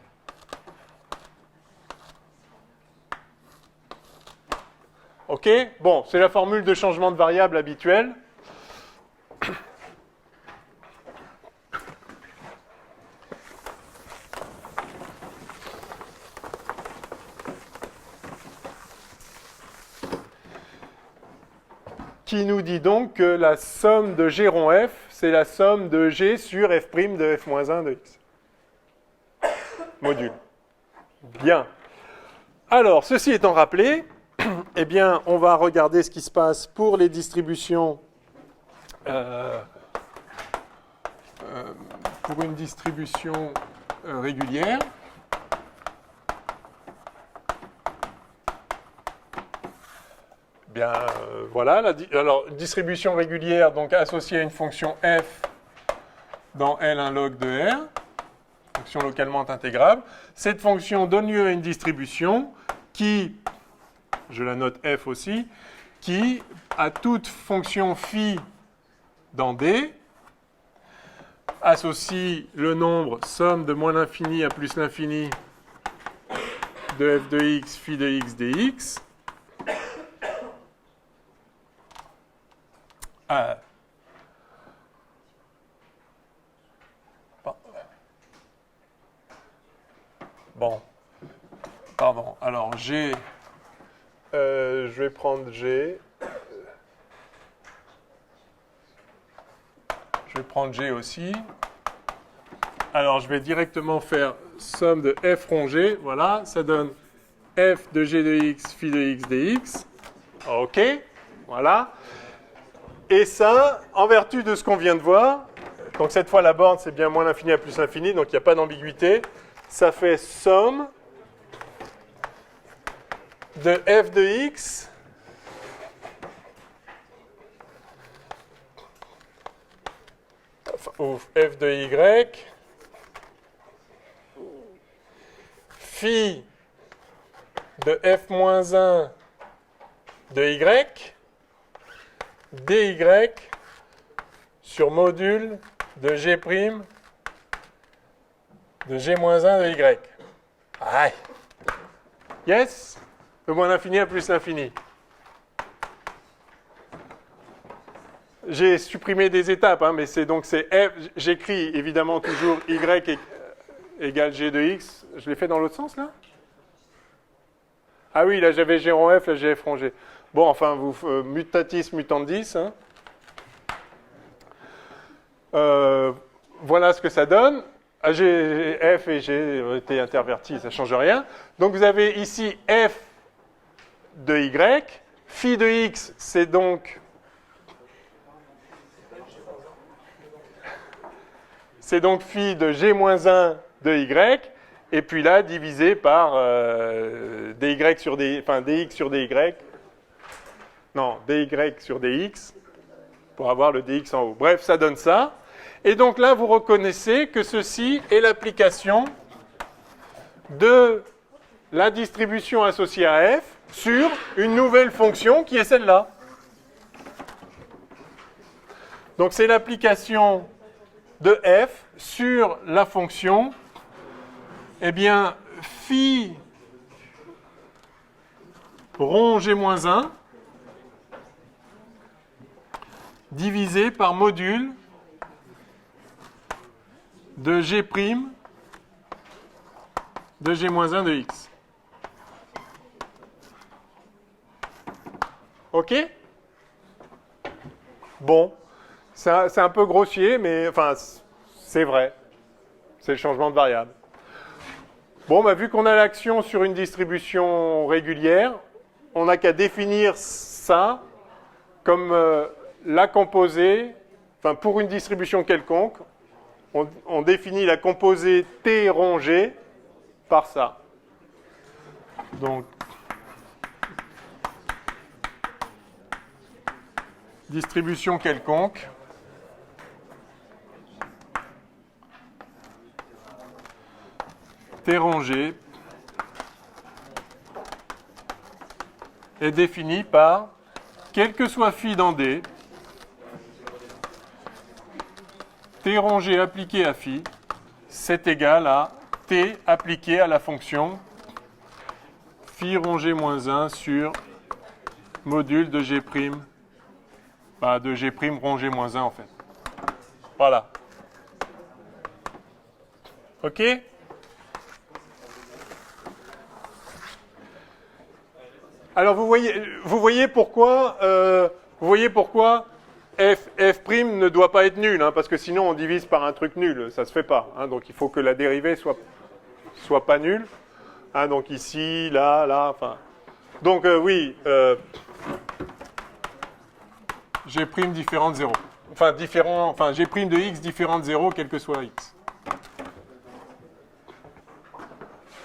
OK? Bon, c'est la formule de changement de variable habituelle. Qui nous dit donc que la somme de g rond f, c'est la somme de g sur f' de f-1 de x. Module. Bien. Alors, ceci étant rappelé, eh bien, on va regarder ce qui se passe pour les distributions pour une distribution régulière. Bien, voilà. Alors, distribution régulière, donc associée à une fonction f dans L1 log de R, fonction localement intégrable. Cette fonction donne lieu à une distribution qui, je la note f aussi, qui, à toute fonction phi dans D, associe le nombre somme de moins l'infini à plus l'infini de f de x phi de x dx. Bon, pardon. Alors G, je vais prendre G. Je vais prendre G aussi. Alors je vais directement faire somme de f rond G. Voilà, ça donne f de G de x phi de x dx. OK, voilà. Et ça, en vertu de ce qu'on vient de voir, donc cette fois la borne c'est bien moins l'infini à plus l'infini, donc il n'y a pas d'ambiguïté, ça fait somme de f de x ou f de y phi de f-1 de y dy sur module de g' de g-1 de y. Aïe. Yes? De moins l'infini à plus l'infini. J'ai supprimé des étapes, hein, mais c'est f. J'écris évidemment toujours y égale g de x. Je l'ai fait dans l'autre sens là? Ah oui, là j'avais g rond f, là j'ai f rond g. Bon, enfin, mutatis mutandis. Hein. Voilà ce que ça donne. F et G ont été intervertis, ça ne change rien. Donc vous avez ici f de y. Phi de x, c'est donc... C'est donc phi de g-1 de y. Et puis là, divisé par dy sur dy, enfin dx sur dy. Non, dy sur dx, pour avoir le dx en haut. Bref, ça donne ça. Et donc là, vous reconnaissez que ceci est l'application de la distribution associée à f sur une nouvelle fonction qui est celle-là. Donc c'est l'application de f sur la fonction, eh bien, phi rond g-1 divisé par module de g' de g-1 de x. OK? Bon, c'est un peu grossier, mais enfin, c'est vrai. C'est le changement de variable. Bon, bah, vu qu'on a l'action sur une distribution régulière, on n'a qu'à définir ça comme la composée, enfin pour une distribution quelconque, on définit la composée T rond G par ça. Donc, distribution quelconque. T rond G est définie par, quel que soit phi dans D, t rongé appliqué à phi, c'est égal à t appliqué à la fonction phi rongé moins 1 sur module de g', de g' rongé moins 1 en fait. Voilà. OK? Alors vous voyez pourquoi f' ne doit pas être nul, hein, parce que sinon on divise par un truc nul, ça se fait pas. Hein, donc il faut que la dérivée soit pas nulle. Hein, donc ici, là, enfin. Donc oui, g' différent de 0. Enfin g' de x différent de 0, quel que soit x.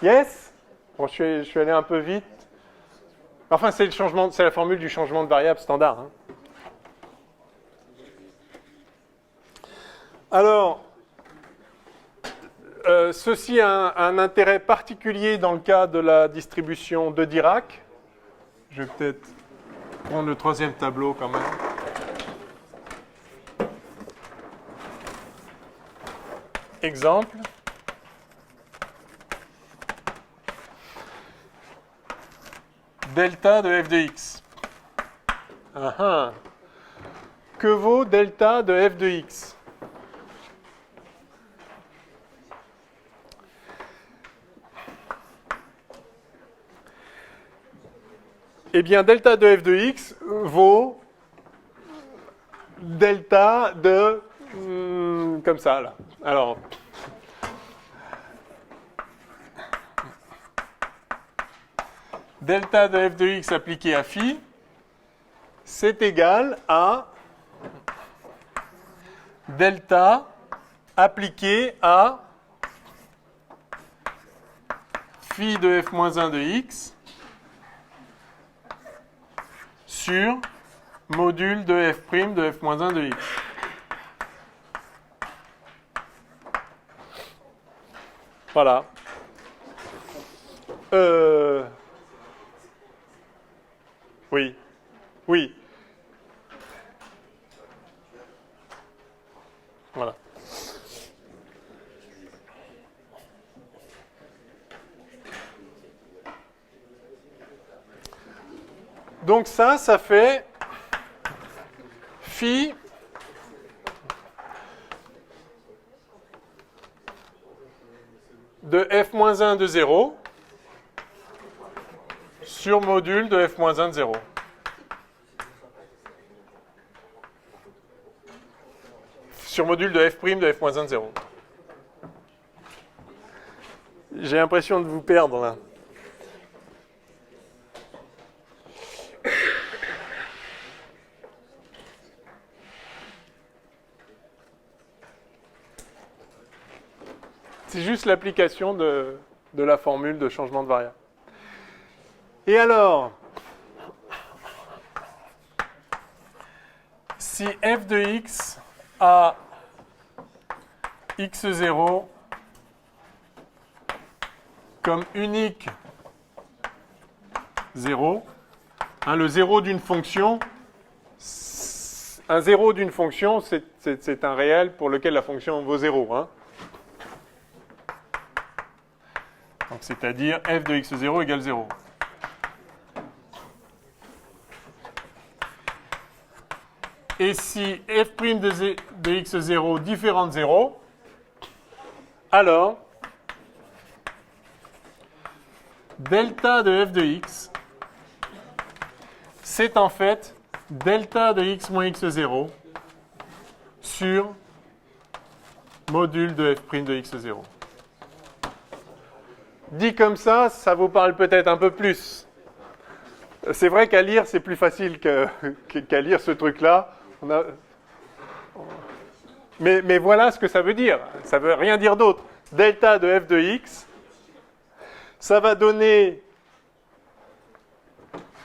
Yes? Bon, je suis allé un peu vite. Enfin, c'est la formule du changement de variable standard. Hein. Alors, ceci a un intérêt particulier dans le cas de la distribution de Dirac. Je vais peut-être prendre le troisième tableau quand même. Exemple. Delta de f de x. Que vaut delta de f de x? Eh bien, delta de f de x vaut delta de... comme ça, là. Alors... delta de f de x appliqué à phi, c'est égal à delta appliqué à phi de f-1 de x sur module de f' de f-1 de x. Voilà. Oui. Oui. Voilà. Donc ça fait phi de f-1 de 0 sur module de f-1 de 0. Sur module de f' de f-1 de 0. J'ai l'impression de vous perdre là. C'est juste l'application de la formule de changement de variable. Et alors, si f de x a x0 comme unique 0, hein, le 0 d'une fonction, un 0 d'une fonction, c'est un réel pour lequel la fonction vaut 0. Hein. Donc c'est-à-dire f de x0 égale 0. Et si f' de x0 différent de 0, alors delta de f de x, c'est en fait delta de x moins x0 sur module de f' de x0. Dit comme ça vous parle peut-être un peu plus. C'est vrai qu'à lire, c'est plus facile qu'à lire ce truc-là. Mais voilà ce que ça veut dire. Ça ne veut rien dire d'autre. Delta de f de x, ça va donner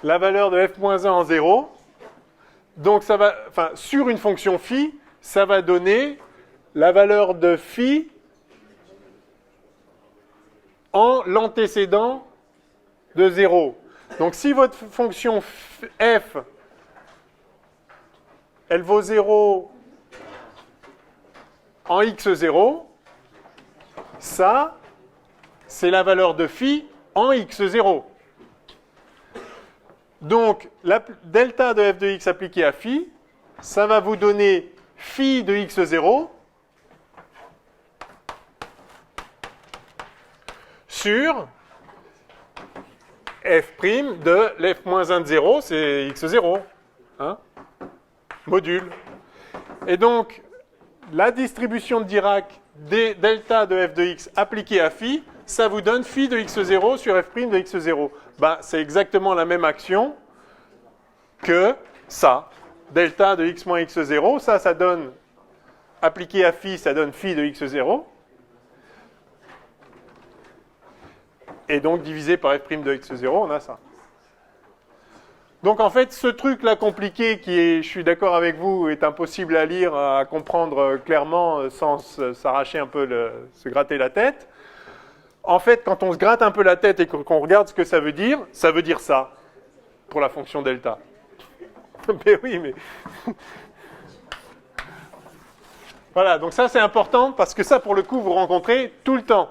la valeur de f-1 en 0. Donc ça va, sur une fonction phi, ça va donner la valeur de phi en l'antécédent de 0. Donc si votre fonction f, elle vaut 0 en x0, ça, c'est la valeur de phi en x0. Donc, la delta de f de x appliquée à phi, ça va vous donner phi de x0 sur f' de l'f-1 de 0, c'est x0, hein, module. Et donc, la distribution de Dirac des delta de f de x appliquée à phi, ça vous donne phi de x0 sur f' de x0. Ben, c'est exactement la même action que ça. Delta de x moins x0, ça donne, appliqué à phi, ça donne phi de x0. Et donc, divisé par f' de x0, on a ça. Donc, en fait, ce truc-là compliqué, qui est, je suis d'accord avec vous, est impossible à lire, à comprendre clairement, sans s'arracher un peu, se gratter la tête. En fait, quand on se gratte un peu la tête et qu'on regarde ce que ça veut dire ça, pour la fonction delta. Mais oui, mais... Voilà, donc ça, c'est important, parce que ça, pour le coup, vous rencontrez tout le temps.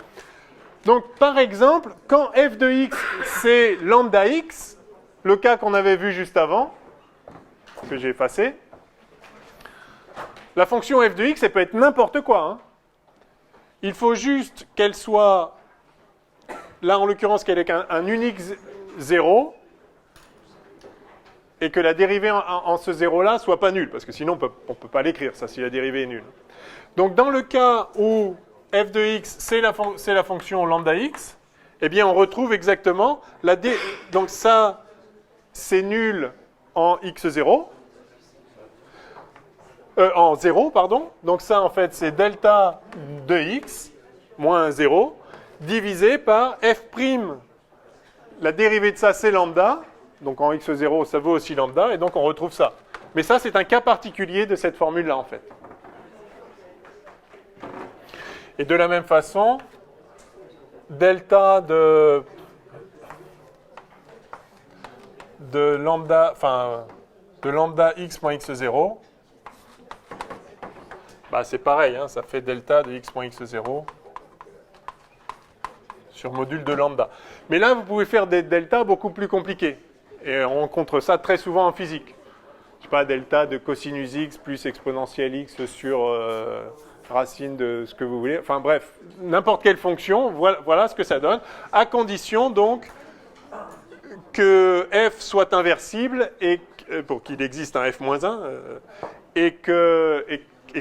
Donc, par exemple, quand f de x, c'est lambda x, le cas qu'on avait vu juste avant, que j'ai effacé, la fonction f de x, elle peut être n'importe quoi. Hein. Il faut juste qu'elle soit, là en l'occurrence, qu'elle ait un unique 0, et que la dérivée en ce 0-là soit pas nulle, parce que sinon on ne peut pas l'écrire, ça, si la dérivée est nulle. Donc, dans le cas où f de x, c'est la fonction lambda x, eh bien, on retrouve exactement donc ça, c'est nul en x0, en 0, pardon. Donc ça, en fait, c'est delta de x, moins 0, divisé par f'. La dérivée de ça, c'est lambda. Donc en x0, ça vaut aussi lambda, et donc on retrouve ça. Mais ça, c'est un cas particulier de cette formule-là, en fait. Et de la même façon, delta de lambda x moins x0, bah c'est pareil, hein, ça fait delta de x moins x0 sur module de lambda. Mais là, vous pouvez faire des deltas beaucoup plus compliqués. Et on rencontre ça très souvent en physique. Je sais pas, delta de cosinus x plus exponentielle x sur racine de ce que vous voulez. Enfin bref, n'importe quelle fonction, voilà ce que ça donne, à condition donc que f soit inversible et pour qu'il existe un f-1 et que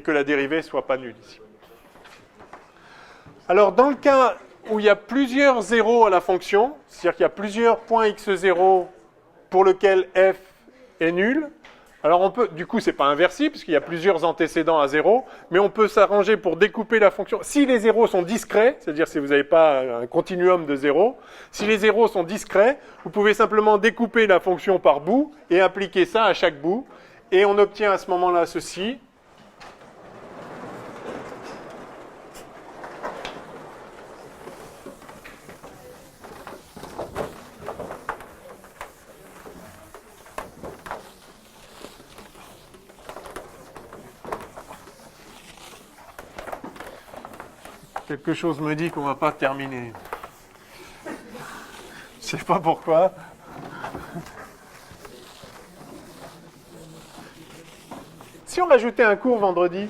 la dérivée soit pas nulle ici. Alors dans le cas où il y a plusieurs zéros à la fonction, c'est-à-dire qu'il y a plusieurs points x0 pour lequel f est nul, alors on peut, du coup c'est pas inversible puisqu'il y a plusieurs antécédents à 0, mais on peut s'arranger pour découper la fonction. Si les zéros sont discrets, c'est-à-dire si vous n'avez pas un continuum de zéros, si les zéros sont discrets, vous pouvez simplement découper la fonction par bout et appliquer ça à chaque bout, et on obtient à ce moment-là ceci. Quelque chose me dit qu'on ne va pas terminer. Je ne sais pas pourquoi. Si on rajoutait un cours vendredi?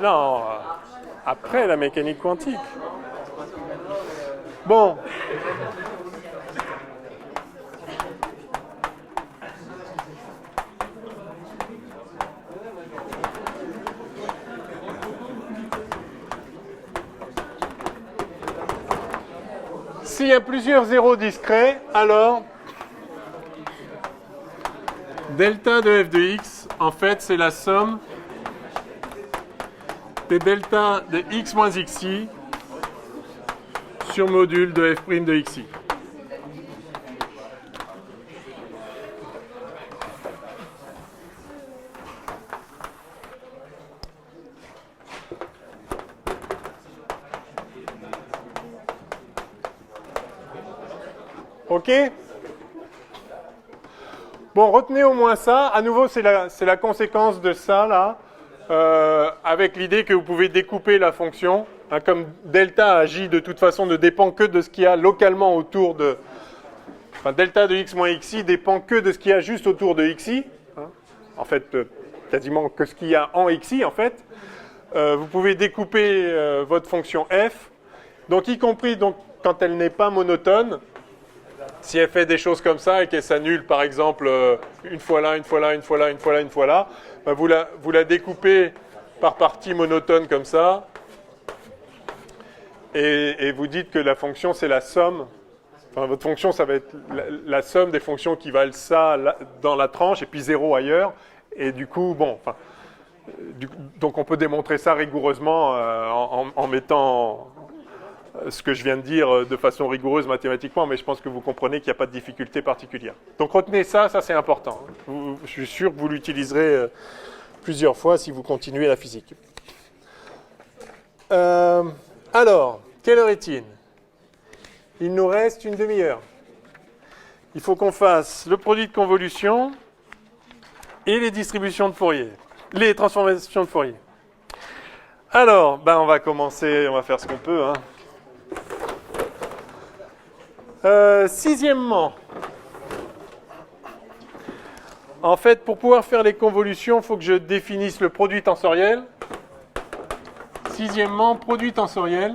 Non, après la mécanique quantique. Bon. S'il y a plusieurs zéros discrets, alors delta de f de x, en fait, c'est la somme des delta de x moins xi sur module de f' de xi. OK? Bon, retenez au moins ça. À nouveau, c'est la conséquence de ça, là, avec l'idée que vous pouvez découper la fonction. Hein, comme delta agit de toute façon, ne dépend que de ce qu'il y a localement autour de... Enfin, delta de x moins xi dépend que de ce qu'il y a juste autour de xi. Hein. En fait, quasiment que ce qu'il y a en xi, en fait. Vous pouvez découper votre fonction f, donc y compris donc, quand elle n'est pas monotone. Si elle fait des choses comme ça et qu'elle s'annule, par exemple, une fois là, une fois là, une fois là, une fois là, une fois là, ben vous la découpez par parties monotones comme ça, et vous dites que la fonction, c'est la somme. Enfin, votre fonction, ça va être la somme des fonctions qui valent ça là, dans la tranche, et puis 0 ailleurs. Et du coup, bon, enfin, donc on peut démontrer ça rigoureusement en mettant... ce que je viens de dire de façon rigoureuse mathématiquement, mais je pense que vous comprenez qu'il n'y a pas de difficulté particulière. Donc retenez ça, ça c'est important. Je suis sûr que vous l'utiliserez plusieurs fois si vous continuez la physique. Alors, quelle heure est-il ? Il nous reste une demi-heure. Il faut qu'on fasse le produit de convolution et les distributions de Fourier, les transformations de Fourier. Alors, ben on va commencer, on va faire ce qu'on peut, hein. Sixièmement, en fait, pour pouvoir faire les convolutions, il faut que je définisse le produit tensoriel. Sixièmement, produit tensoriel.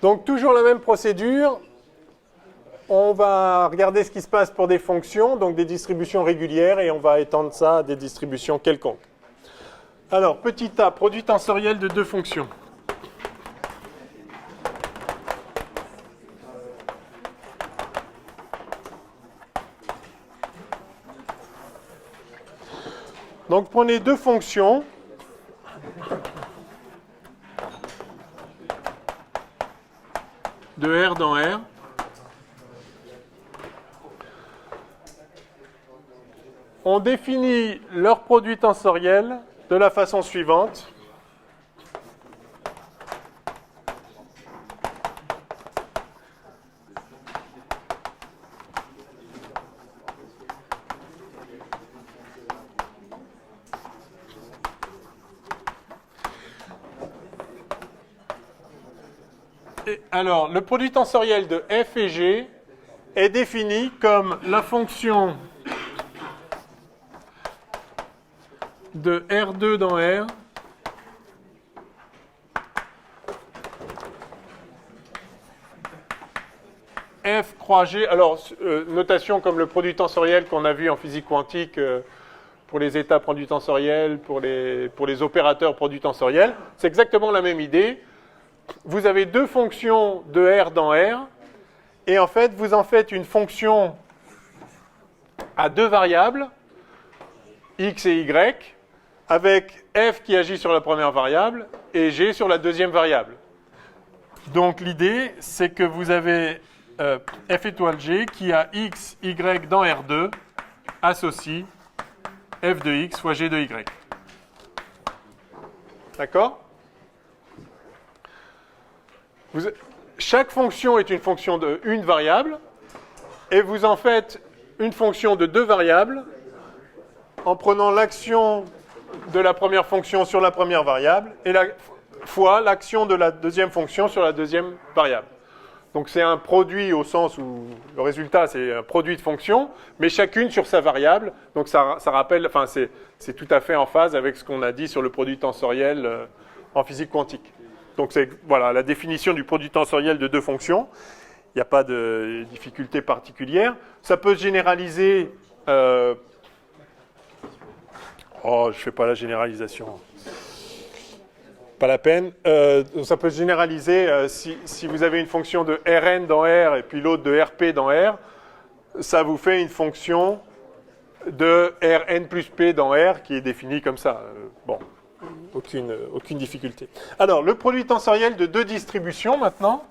Donc, toujours la même procédure. On va regarder ce qui se passe pour des fonctions, donc des distributions régulières, et on va étendre ça à des distributions quelconques. Alors, petit a, produit tensoriel de deux fonctions. Donc, prenez deux fonctions. De R dans R. On définit leur produit tensoriel de la façon suivante. Et alors, le produit tensoriel de f et g est défini comme la fonction de R2 dans R F croix G, alors notation comme le produit tensoriel qu'on a vu en physique quantique pour les états produits tensoriels, pour les opérateurs produits tensoriels, c'est exactement la même idée. Vous avez deux fonctions de R dans R, et en fait vous en faites une fonction à deux variables, x et y, avec f qui agit sur la première variable et g sur la deuxième variable. Donc l'idée, c'est que vous avez f étoile g qui a x, y dans R2 associe f de x fois g de y. D'accord ? Chaque fonction est une fonction de une variable, et vous en faites une fonction de deux variables en prenant l'action de la première fonction sur la première variable et fois l'action de la deuxième fonction sur la deuxième variable. Donc c'est un produit au sens où le résultat c'est un produit de fonctions, mais chacune sur sa variable. Donc ça rappelle, enfin c'est tout à fait en phase avec ce qu'on a dit sur le produit tensoriel en physique quantique. Donc c'est voilà la définition du produit tensoriel de deux fonctions. Il n'y a pas de difficulté particulière. Ça peut se généraliser. Oh, je ne fais pas la généralisation. Pas la peine. Ça peut se généraliser si vous avez une fonction de Rn dans R et puis l'autre de Rp dans R, ça vous fait une fonction de Rn plus P dans R qui est définie comme ça. Bon, aucune difficulté. Alors, le produit tensoriel de deux distributions maintenant.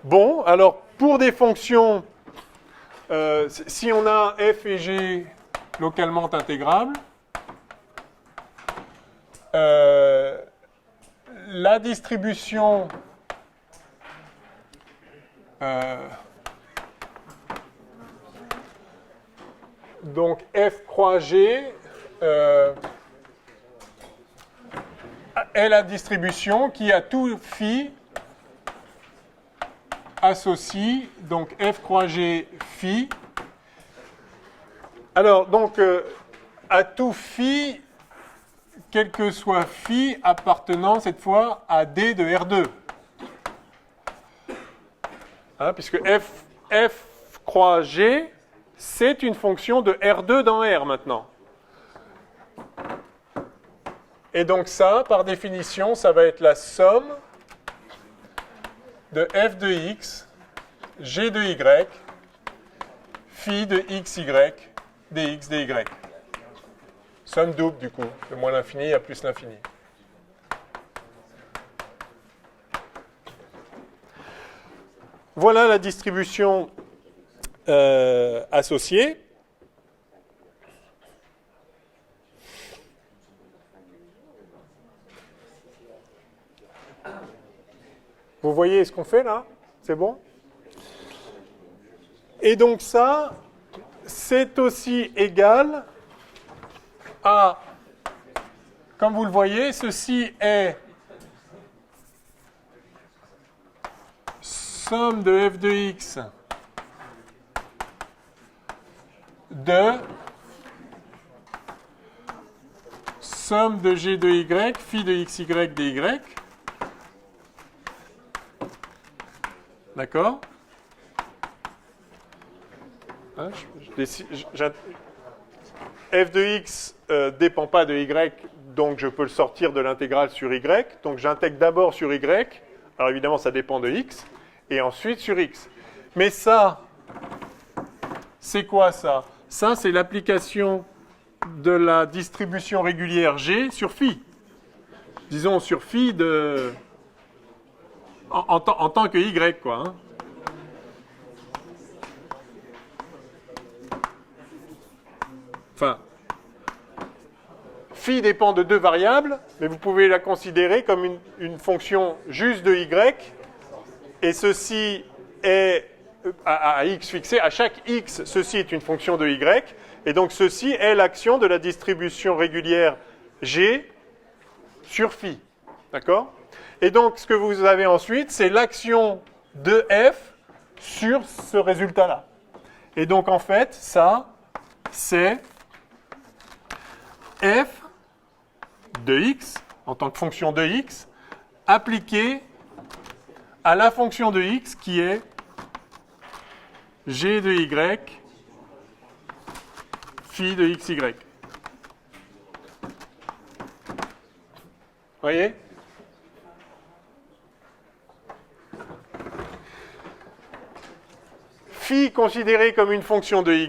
Bon, alors, pour des fonctions, si on a f et g localement intégrables, la distribution donc f croix g est la distribution qui a tout phi associe donc f croix g phi. Alors donc à tout phi, quel que soit phi appartenant cette fois à D de R2. Hein, puisque f croix g, c'est une fonction de R2 dans R maintenant. Et donc ça, par définition, ça va être la somme de f de x, g de y, phi de xy, dx, dy. Somme double du coup, de moins l'infini à plus l'infini. Voilà la distribution associée. Vous voyez ce qu'on fait là? C'est bon? Et donc ça, c'est aussi égal à, comme vous le voyez, ceci est somme de f de x de somme de g de y, phi de xy, dy. D'accord? Hein, f de x dépend pas de y, donc je peux le sortir de l'intégrale sur y. Donc j'intègre d'abord sur y. Alors évidemment, ça dépend de x. Et ensuite sur x. Mais ça, c'est quoi ça? Ça, c'est l'application de la distribution régulière G sur phi. Disons sur phi de... en tant que y, quoi. Hein. Enfin, phi dépend de deux variables, mais vous pouvez la considérer comme une fonction juste de y, et ceci est à x fixé, à chaque x, ceci est une fonction de y, et donc ceci est l'action de la distribution régulière G sur phi. D'accord? Et donc ce que vous avez ensuite, c'est l'action de f sur ce résultat-là. Et donc en fait, ça, c'est f de x, en tant que fonction de x, appliquée à la fonction de x qui est g de y, phi de xy. Vous voyez? Phi considéré comme une fonction de y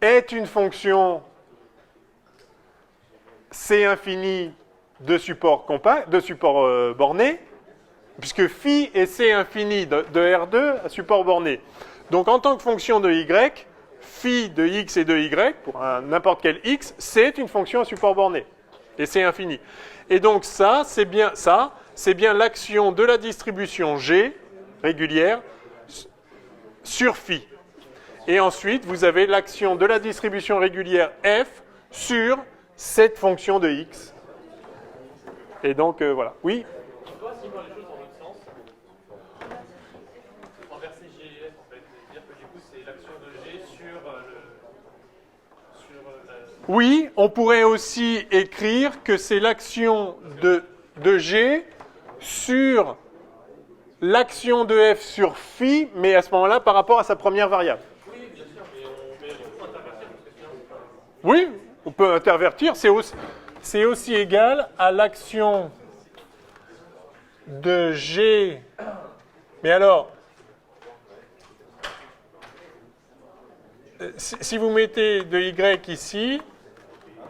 est une fonction C infini de support borné, puisque phi est C infini de R2 à support borné. Donc en tant que fonction de y, phi de x et de y, pour n'importe quel x, c'est une fonction à support borné. Et c'est infini. Et donc ça, c'est bien l'action de la distribution G régulière sur phi. Et ensuite, vous avez l'action de la distribution régulière f sur cette fonction de x. Et donc, voilà. Oui? Toi, si on voit les choses dans l'autre sens, renverser G et F, en fait, dire que du coup, c'est l'action de G sur la... Oui, on pourrait aussi écrire que c'est l'action de G sur l'action de F sur phi, mais à ce moment-là, par rapport à sa première variable. Oui, bien sûr, mais on peut intervertir parce que sinon... Oui, on peut intervertir. C'est aussi égal à l'action de G. Mais alors, si vous mettez de Y ici,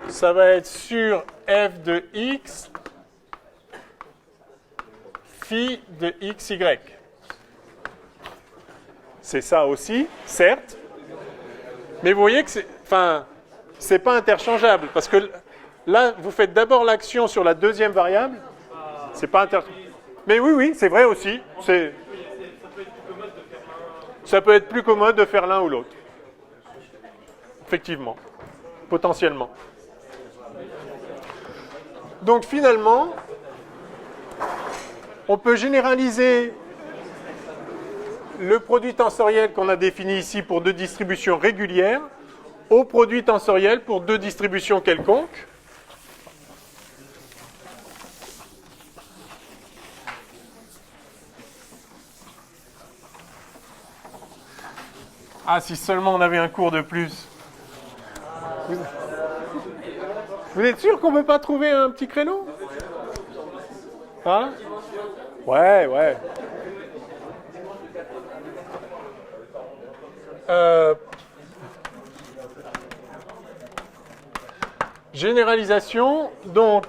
ça va être sur f de x, phi de xy. C'est ça aussi, certes. Mais vous voyez que c'est pas interchangeable. Parce que là, vous faites d'abord l'action sur la deuxième variable. C'est pas interchangeable. Mais oui, c'est vrai aussi. Ça peut être plus commode de faire l'un ou l'autre. Effectivement. Potentiellement. Donc finalement, on peut généraliser le produit tensoriel qu'on a défini ici pour deux distributions régulières au produit tensoriel pour deux distributions quelconques. Ah, si seulement on avait un cours de plus. Vous êtes sûr qu'on ne peut pas trouver un petit créneau? Hein? Ouais. Généralisation, donc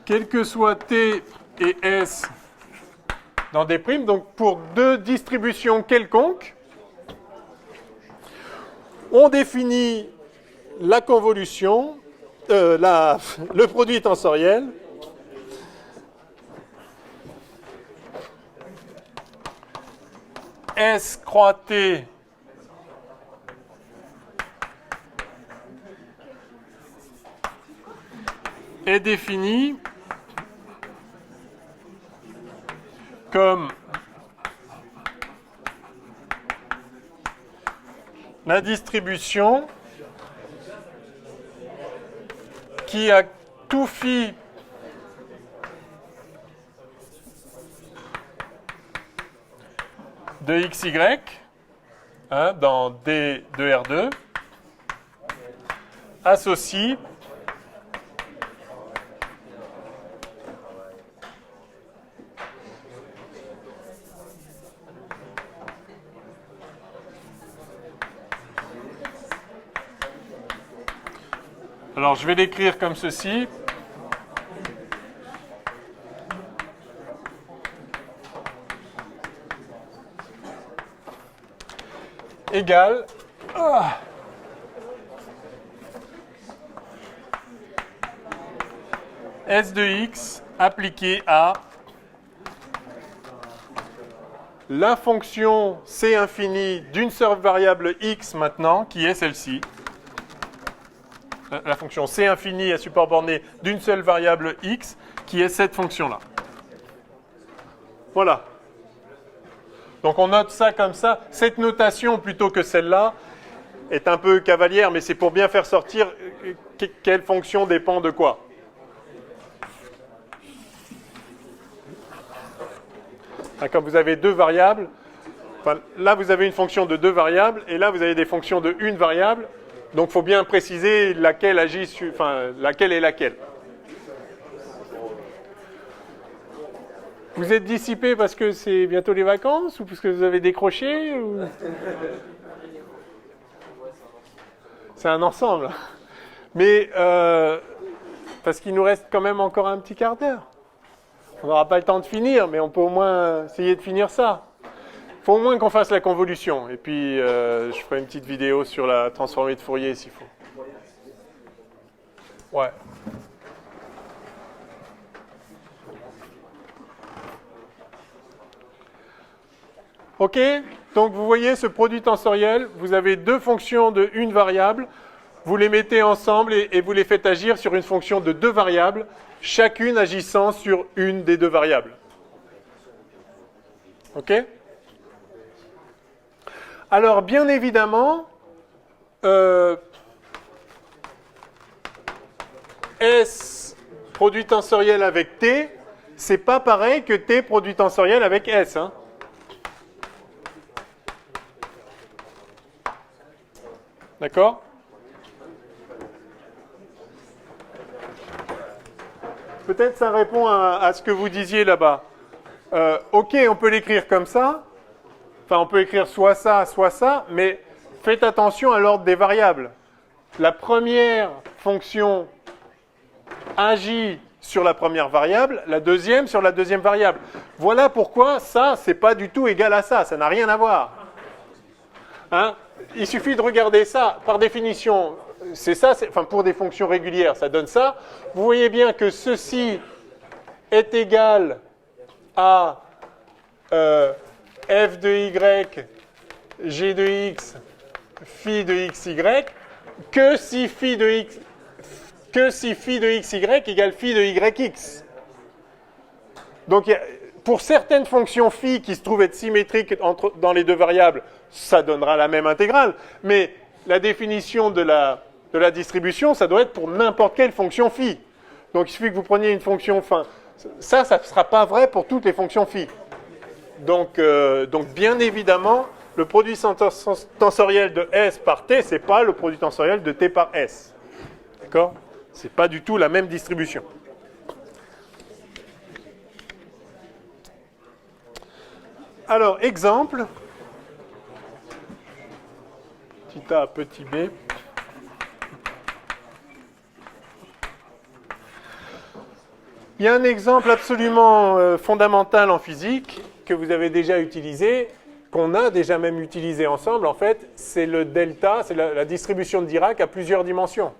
quel que soit T et S dans des primes, donc pour deux distributions quelconques, on définit la convolution, le produit tensoriel S croix T est défini comme la distribution qui a tout phi de xy dans D de R2 associe alors je vais l'écrire comme ceci. Égale S de x appliqué à la fonction c infini d'une seule variable x maintenant, qui est celle-ci. La fonction c infini à support borné d'une seule variable x, qui est cette fonction-là. Voilà. Donc on note ça comme ça. Cette notation, plutôt que celle-là, est un peu cavalière, mais c'est pour bien faire sortir quelle fonction dépend de quoi. Comme vous avez deux variables, là vous avez une fonction de deux variables, et là vous avez des fonctions de une variable, donc il faut bien préciser laquelle agit sur, laquelle est laquelle. Vous êtes dissipé parce que c'est bientôt les vacances ou parce que vous avez décroché ou... C'est un ensemble. Mais parce qu'il nous reste quand même encore un petit quart d'heure. On n'aura pas le temps de finir, mais on peut au moins essayer de finir ça. Il faut au moins qu'on fasse la convolution. Et puis, je ferai une petite vidéo sur la transformée de Fourier s'il faut. Ouais. OK? Donc, vous voyez ce produit tensoriel. Vous avez deux fonctions de une variable. Vous les mettez ensemble et vous les faites agir sur une fonction de deux variables, chacune agissant sur une des deux variables. OK? Alors, bien évidemment, S produit tensoriel avec T, c'est pas pareil que T produit tensoriel avec S. Hein. D'accord? Peut-être ça répond à ce que vous disiez là-bas. OK, on peut l'écrire comme ça. Enfin, on peut écrire soit ça, mais faites attention à l'ordre des variables. La première fonction agit sur la première variable, la deuxième sur la deuxième variable. Voilà pourquoi ça, c'est pas du tout égal à ça n'a rien à voir. Hein? Il suffit de regarder ça, par définition, c'est ça, enfin pour des fonctions régulières, ça donne ça. Vous voyez bien que ceci est égal à f de y, g de x, phi de xy, que si phi de xy égale phi de yx. Donc, pour certaines fonctions phi qui se trouvent être symétriques dans les deux variables, ça donnera la même intégrale. Mais la définition de la distribution, ça doit être pour n'importe quelle fonction phi. Donc, il suffit que vous preniez une fonction, enfin, ça ne sera pas vrai pour toutes les fonctions phi. Donc bien évidemment, le produit tensoriel de S par T, ce n'est pas le produit tensoriel de T par S. D'accord ? Ce n'est pas du tout la même distribution. Alors, exemple. Petit a, petit b. Il y a un exemple absolument fondamental en physique que vous avez déjà utilisé, qu'on a déjà même utilisé ensemble. En fait, c'est le delta, c'est la distribution de Dirac à plusieurs dimensions.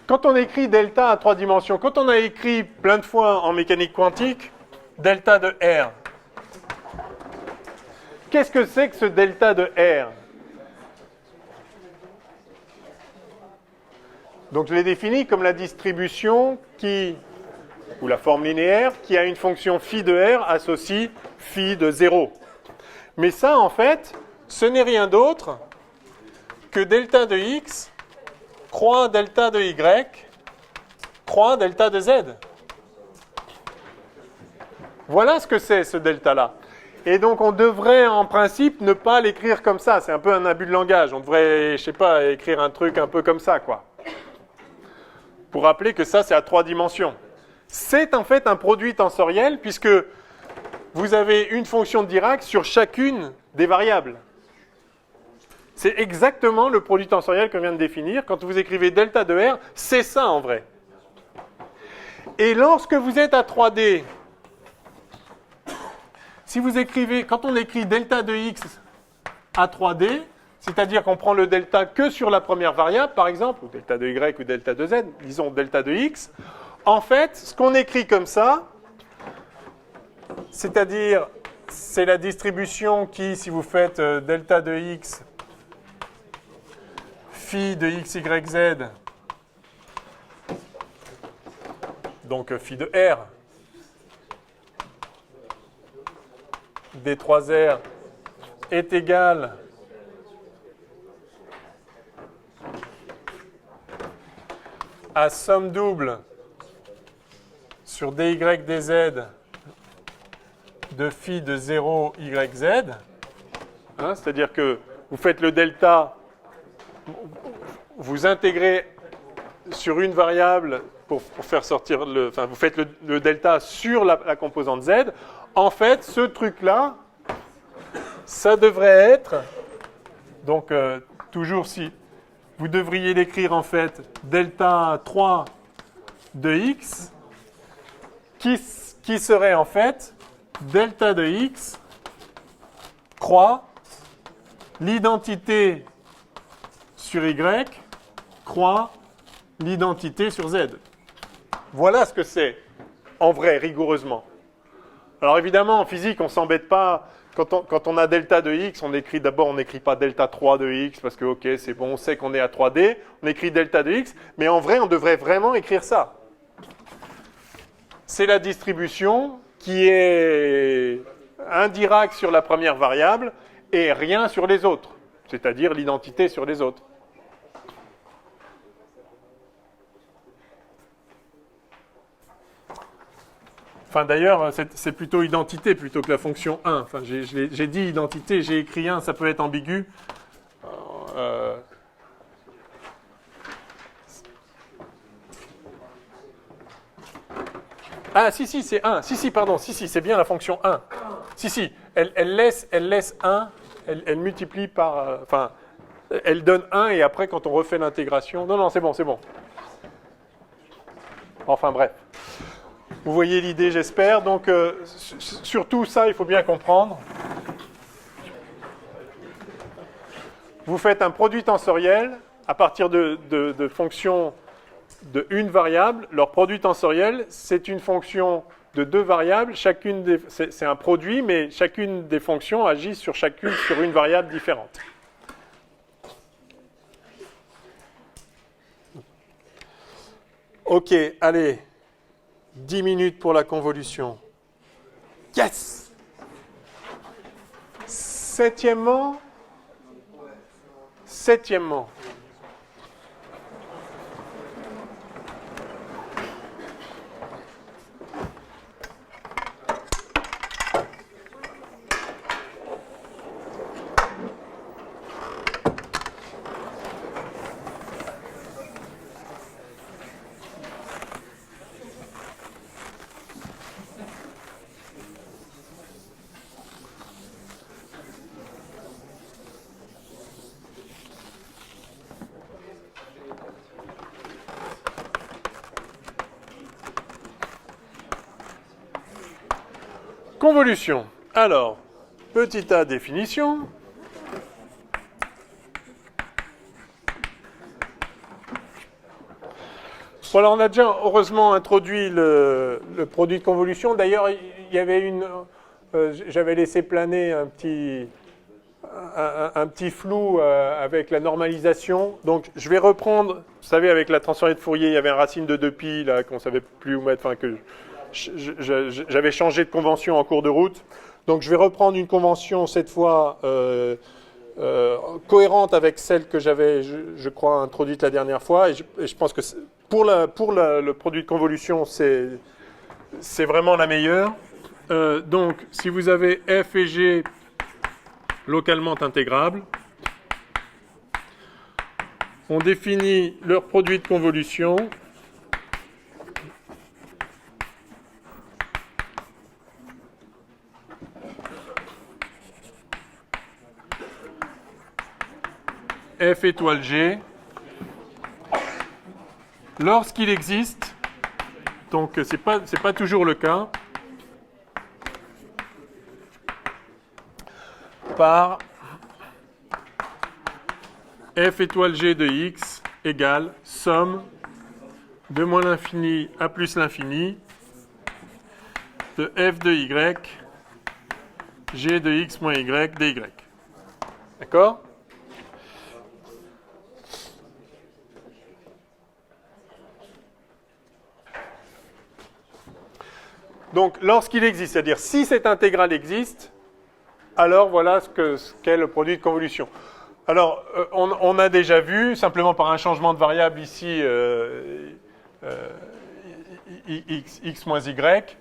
Quand on écrit delta à 3 dimensions, quand on a écrit plein de fois en mécanique quantique, delta de R, qu'est-ce que c'est que ce delta de R? Donc je l'ai défini comme la distribution ou la forme linéaire, qui a une fonction phi de R associe phi de 0. Mais ça, en fait, ce n'est rien d'autre que delta de x croix delta de y croix delta de z. Voilà ce que c'est, ce delta-là. Et donc, on devrait, en principe, ne pas l'écrire comme ça. C'est un peu un abus de langage. On devrait, je sais pas, écrire un truc un peu comme ça, quoi. Pour rappeler que ça, c'est à 3 dimensions. C'est en fait un produit tensoriel, puisque vous avez une fonction de Dirac sur chacune des variables. C'est exactement le produit tensoriel qu'on vient de définir. Quand vous écrivez delta de R, c'est ça en vrai. Et lorsque vous êtes à 3D, si vous écrivez, quand on écrit delta de x à 3D, c'est-à-dire qu'on prend le delta que sur la première variable, par exemple, ou delta de y ou delta de z, disons delta de x, en fait, ce qu'on écrit comme ça, c'est-à-dire, c'est la distribution qui, si vous faites delta de x, phi de x, y, z, donc phi de r, d3r est égal à somme double sur dy dz de phi de 0 yz, hein, c'est-à-dire que vous faites le delta, vous intégrez sur une variable pour faire sortir vous faites le delta sur la composante z. En fait, ce truc-là, ça devrait être, donc toujours si vous devriez l'écrire en fait delta 3 de x, qui serait en fait delta de x croix l'identité sur y croix l'identité sur z. Voilà ce que c'est, en vrai, rigoureusement. Alors évidemment, en physique, on ne s'embête pas. Quand on a delta de x, on n'écrit pas delta 3 de x, parce que, ok, c'est bon, on sait qu'on est à 3D, on écrit delta de x, mais en vrai, on devrait vraiment écrire ça. C'est la distribution qui est un Dirac sur la première variable et rien sur les autres, c'est-à-dire l'identité sur les autres. Enfin, d'ailleurs, c'est plutôt identité plutôt que la fonction 1. Enfin, j'ai dit identité, j'ai écrit 1, ça peut être ambigu. Ah, si, c'est 1. Si, pardon. Si, c'est bien la fonction 1. Si, elle laisse 1, elle multiplie par... Enfin, elle donne 1 et après, quand on refait l'intégration... Non, c'est bon. Enfin, bref. Vous voyez l'idée, j'espère. Donc, surtout ça, il faut bien comprendre. Vous faites un produit tensoriel à partir de fonctions de une variable. Leur produit tensoriel, c'est une fonction de deux variables. C'est un produit, mais chacune des fonctions agit sur une variable différente. Ok, allez. 10 minutes pour la convolution. Yes! Septièmement. Convolution. Alors, petit a définition. Voilà, on a déjà heureusement introduit le produit de convolution. D'ailleurs, il y avait j'avais laissé planer un petit flou avec la normalisation. Donc, je vais reprendre. Vous savez, avec la transformée de Fourier, il y avait un racine de 2π là qu'on savait plus où mettre. Enfin, que j'avais changé de convention en cours de route. Donc, je vais reprendre une convention cette fois cohérente avec celle que j'avais, je crois, introduite la dernière fois. Et je pense que pour le produit de convolution, c'est vraiment la meilleure. Donc, si vous avez f et g localement intégrables, on définit leur produit de convolution f étoile g lorsqu'il existe, donc c'est pas toujours le cas, par f étoile g de x égale somme de moins l'infini à plus l'infini de f de y g de x moins y dy. D'accord ? Donc, lorsqu'il existe, c'est-à-dire si cette intégrale existe, alors voilà ce qu'est le produit de convolution. Alors, on a déjà vu, simplement par un changement de variable ici, x moins y,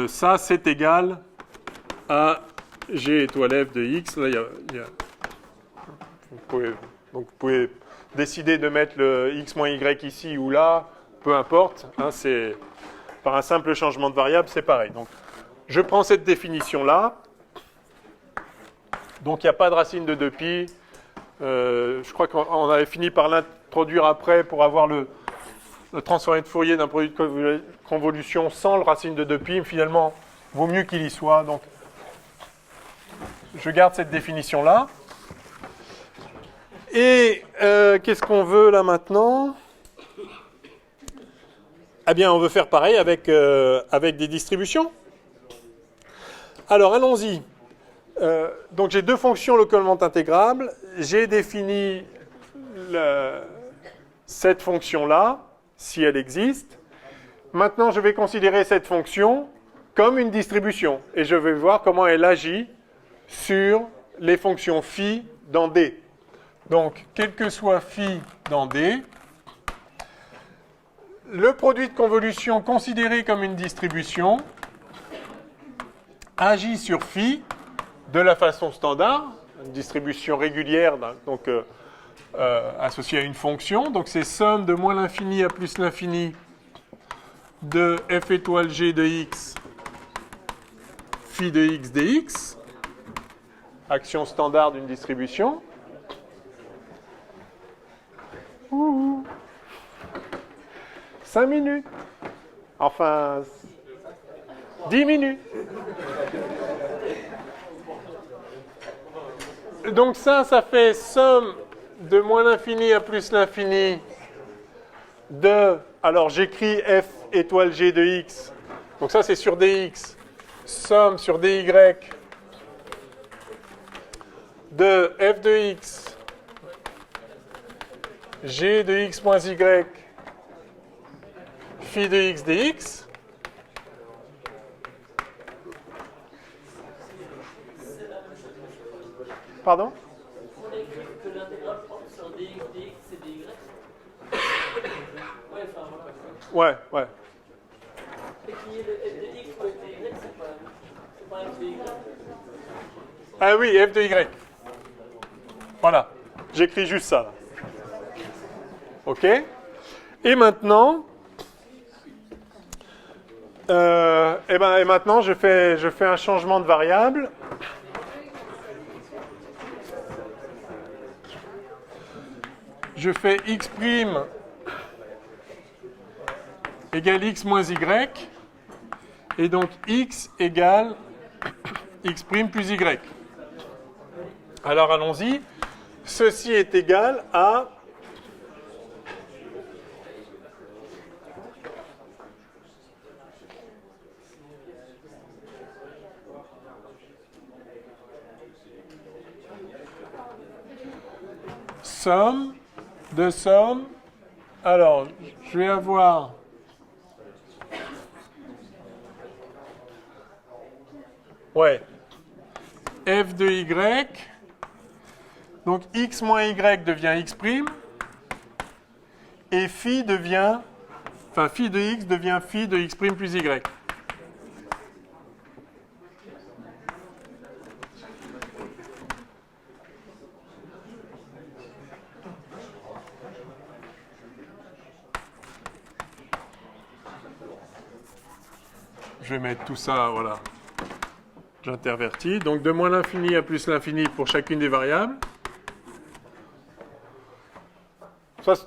ça c'est égal à g étoile f de x. Là, vous pouvez décider de mettre le x moins y ici ou là, peu importe, hein, c'est... Par un simple changement de variable, c'est pareil. Donc, je prends cette définition-là. Donc, il n'y a pas de racine de 2π. Je crois qu'on avait fini par l'introduire après pour avoir le transformé de Fourier d'un produit de convolution sans le racine de 2π. Finalement, vaut mieux qu'il y soit. Donc, je garde cette définition-là. Et qu'est-ce qu'on veut là maintenant ? Eh bien, on veut faire pareil avec des distributions. Alors, allons-y. Donc, j'ai deux fonctions localement intégrables. J'ai défini cette fonction-là, si elle existe. Maintenant, je vais considérer cette fonction comme une distribution. Et je vais voir comment elle agit sur les fonctions phi dans D. Donc, quel que soit phi dans D, le produit de convolution considéré comme une distribution agit sur phi de la façon standard, une distribution régulière donc, associée à une fonction. Donc c'est somme de moins l'infini à plus l'infini de f étoile g de x phi de x dx, action standard d'une distribution. 5 minutes. Enfin, 10 minutes. Donc ça fait somme de moins l'infini à plus l'infini de... Alors j'écris f étoile g de x. Donc ça c'est sur dx. Somme sur dy de f de x g de x moins y phi de x dx. Pardon? On écrit que l'intégrale porte sur dx, dx, c'est dy. Ouais, enfin voilà. Ouais. Et qu'il y ait le f de x ou f de y, c'est pas f de y. Ah oui, f de y. Voilà. J'écris juste ça. Là. OK? Et maintenant... et maintenant, je fais un changement de variable. Je fais x' égale x moins y. Et donc x égale x' plus y. Alors allons-y. Ceci est égal à... somme de somme. Alors, je vais avoir f de y. Donc x moins y devient x'. Et phi de x devient phi de x' plus y. Je vais mettre tout ça, voilà. J'intervertis. Donc de moins l'infini à plus l'infini pour chacune des variables.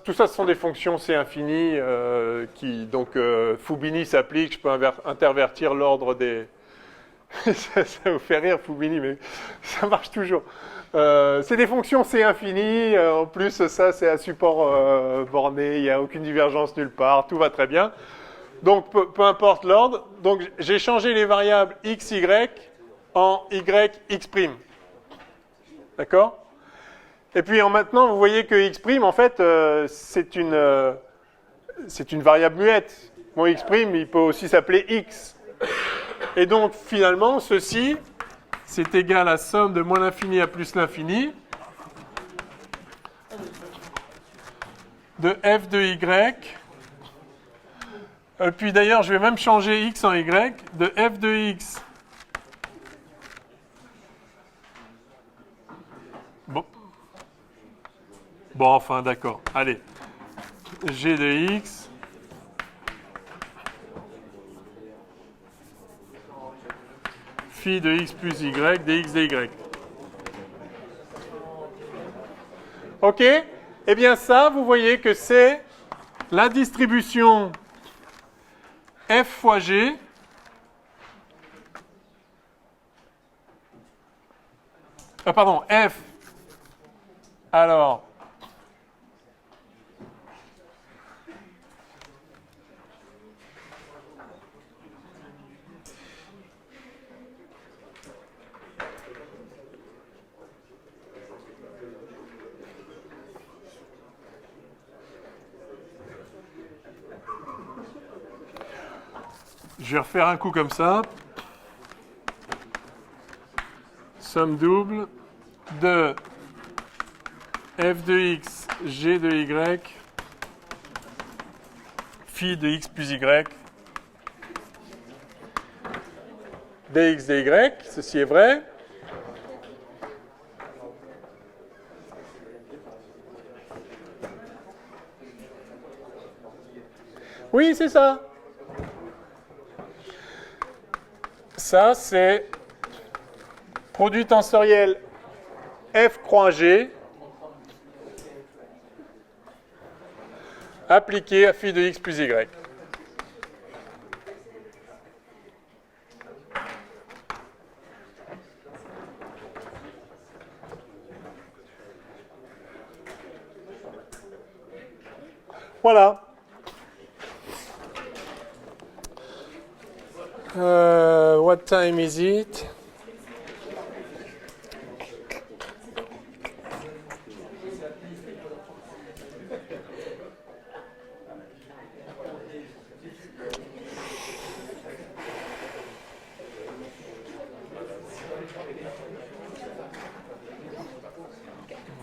Tout ça, ce sont des fonctions C infini qui, donc, Fubini s'applique. Je peux intervertir l'ordre des... ça vous fait rire, Fubini, mais ça marche toujours. C'est des fonctions C infini. En plus, ça, c'est à support borné. Il n'y a aucune divergence nulle part. Tout va très bien. Donc, peu importe l'ordre. Donc, j'ai changé les variables x, y en y, x'. D'accord? Et puis, maintenant, vous voyez que x', en fait, c'est une variable muette. Mon x', il peut aussi s'appeler x. Et donc, finalement, ceci, c'est égal à somme de moins l'infini à plus l'infini de f de y. Puis d'ailleurs, je vais même changer x en y, de f de x. Bon, enfin, d'accord. Allez. G de x. Phi de x plus y, dx dy. OK? Eh bien, ça, vous voyez que c'est la distribution f fois g f. Alors, je vais refaire un coup comme ça. Somme double de f de x, g de y, phi de x plus y, dx dy, ceci est vrai. Oui, c'est ça. Ça, c'est produit tensoriel F croix G appliqué à phi de x plus y. Voilà. What time is it?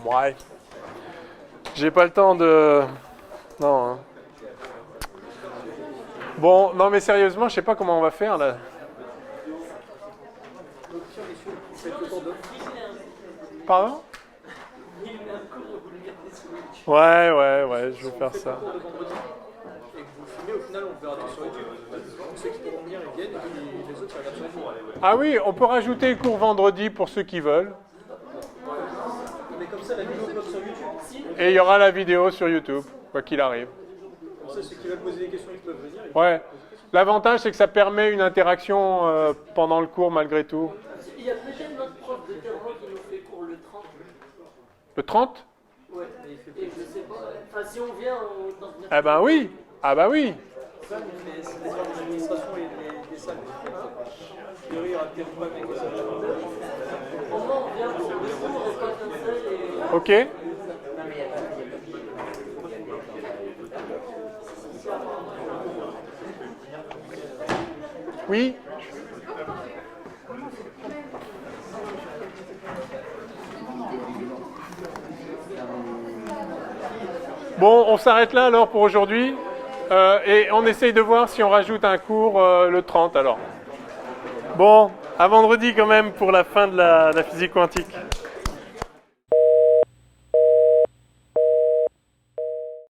Ouais. J'ai pas le temps de... Non. Hein. Bon, non mais sérieusement, je sais pas comment on va faire là. Pardon? Ouais, je vais faire ça. Ah oui, on peut rajouter le cours vendredi pour ceux qui veulent. Mais comme ça, la vidéo upload sur YouTube. Et il y aura la vidéo sur YouTube, quoi qu'il arrive. Comme ça, ceux qui veulent poser des questions, ils peuvent venir. Ouais. L'avantage, c'est que ça permet une interaction pendant le cours malgré tout. Il y a peut-être notre prof de terreau qui nous fait cours le 30. Le 30? Ouais, et je sais pas. Enfin, si on vient, on dans Ah ben oui. Ah ben oui. Ça, c'est des gens de l'administration et des salles. Il y aura peut-être pas avec ça. Au moins, on vient pour le cours et pas comme ça. Et... Ok. Oui. Bon, on s'arrête là alors pour aujourd'hui. Et on essaye de voir si on rajoute un cours le 30 alors. Bon, à vendredi quand même pour la fin de la physique quantique.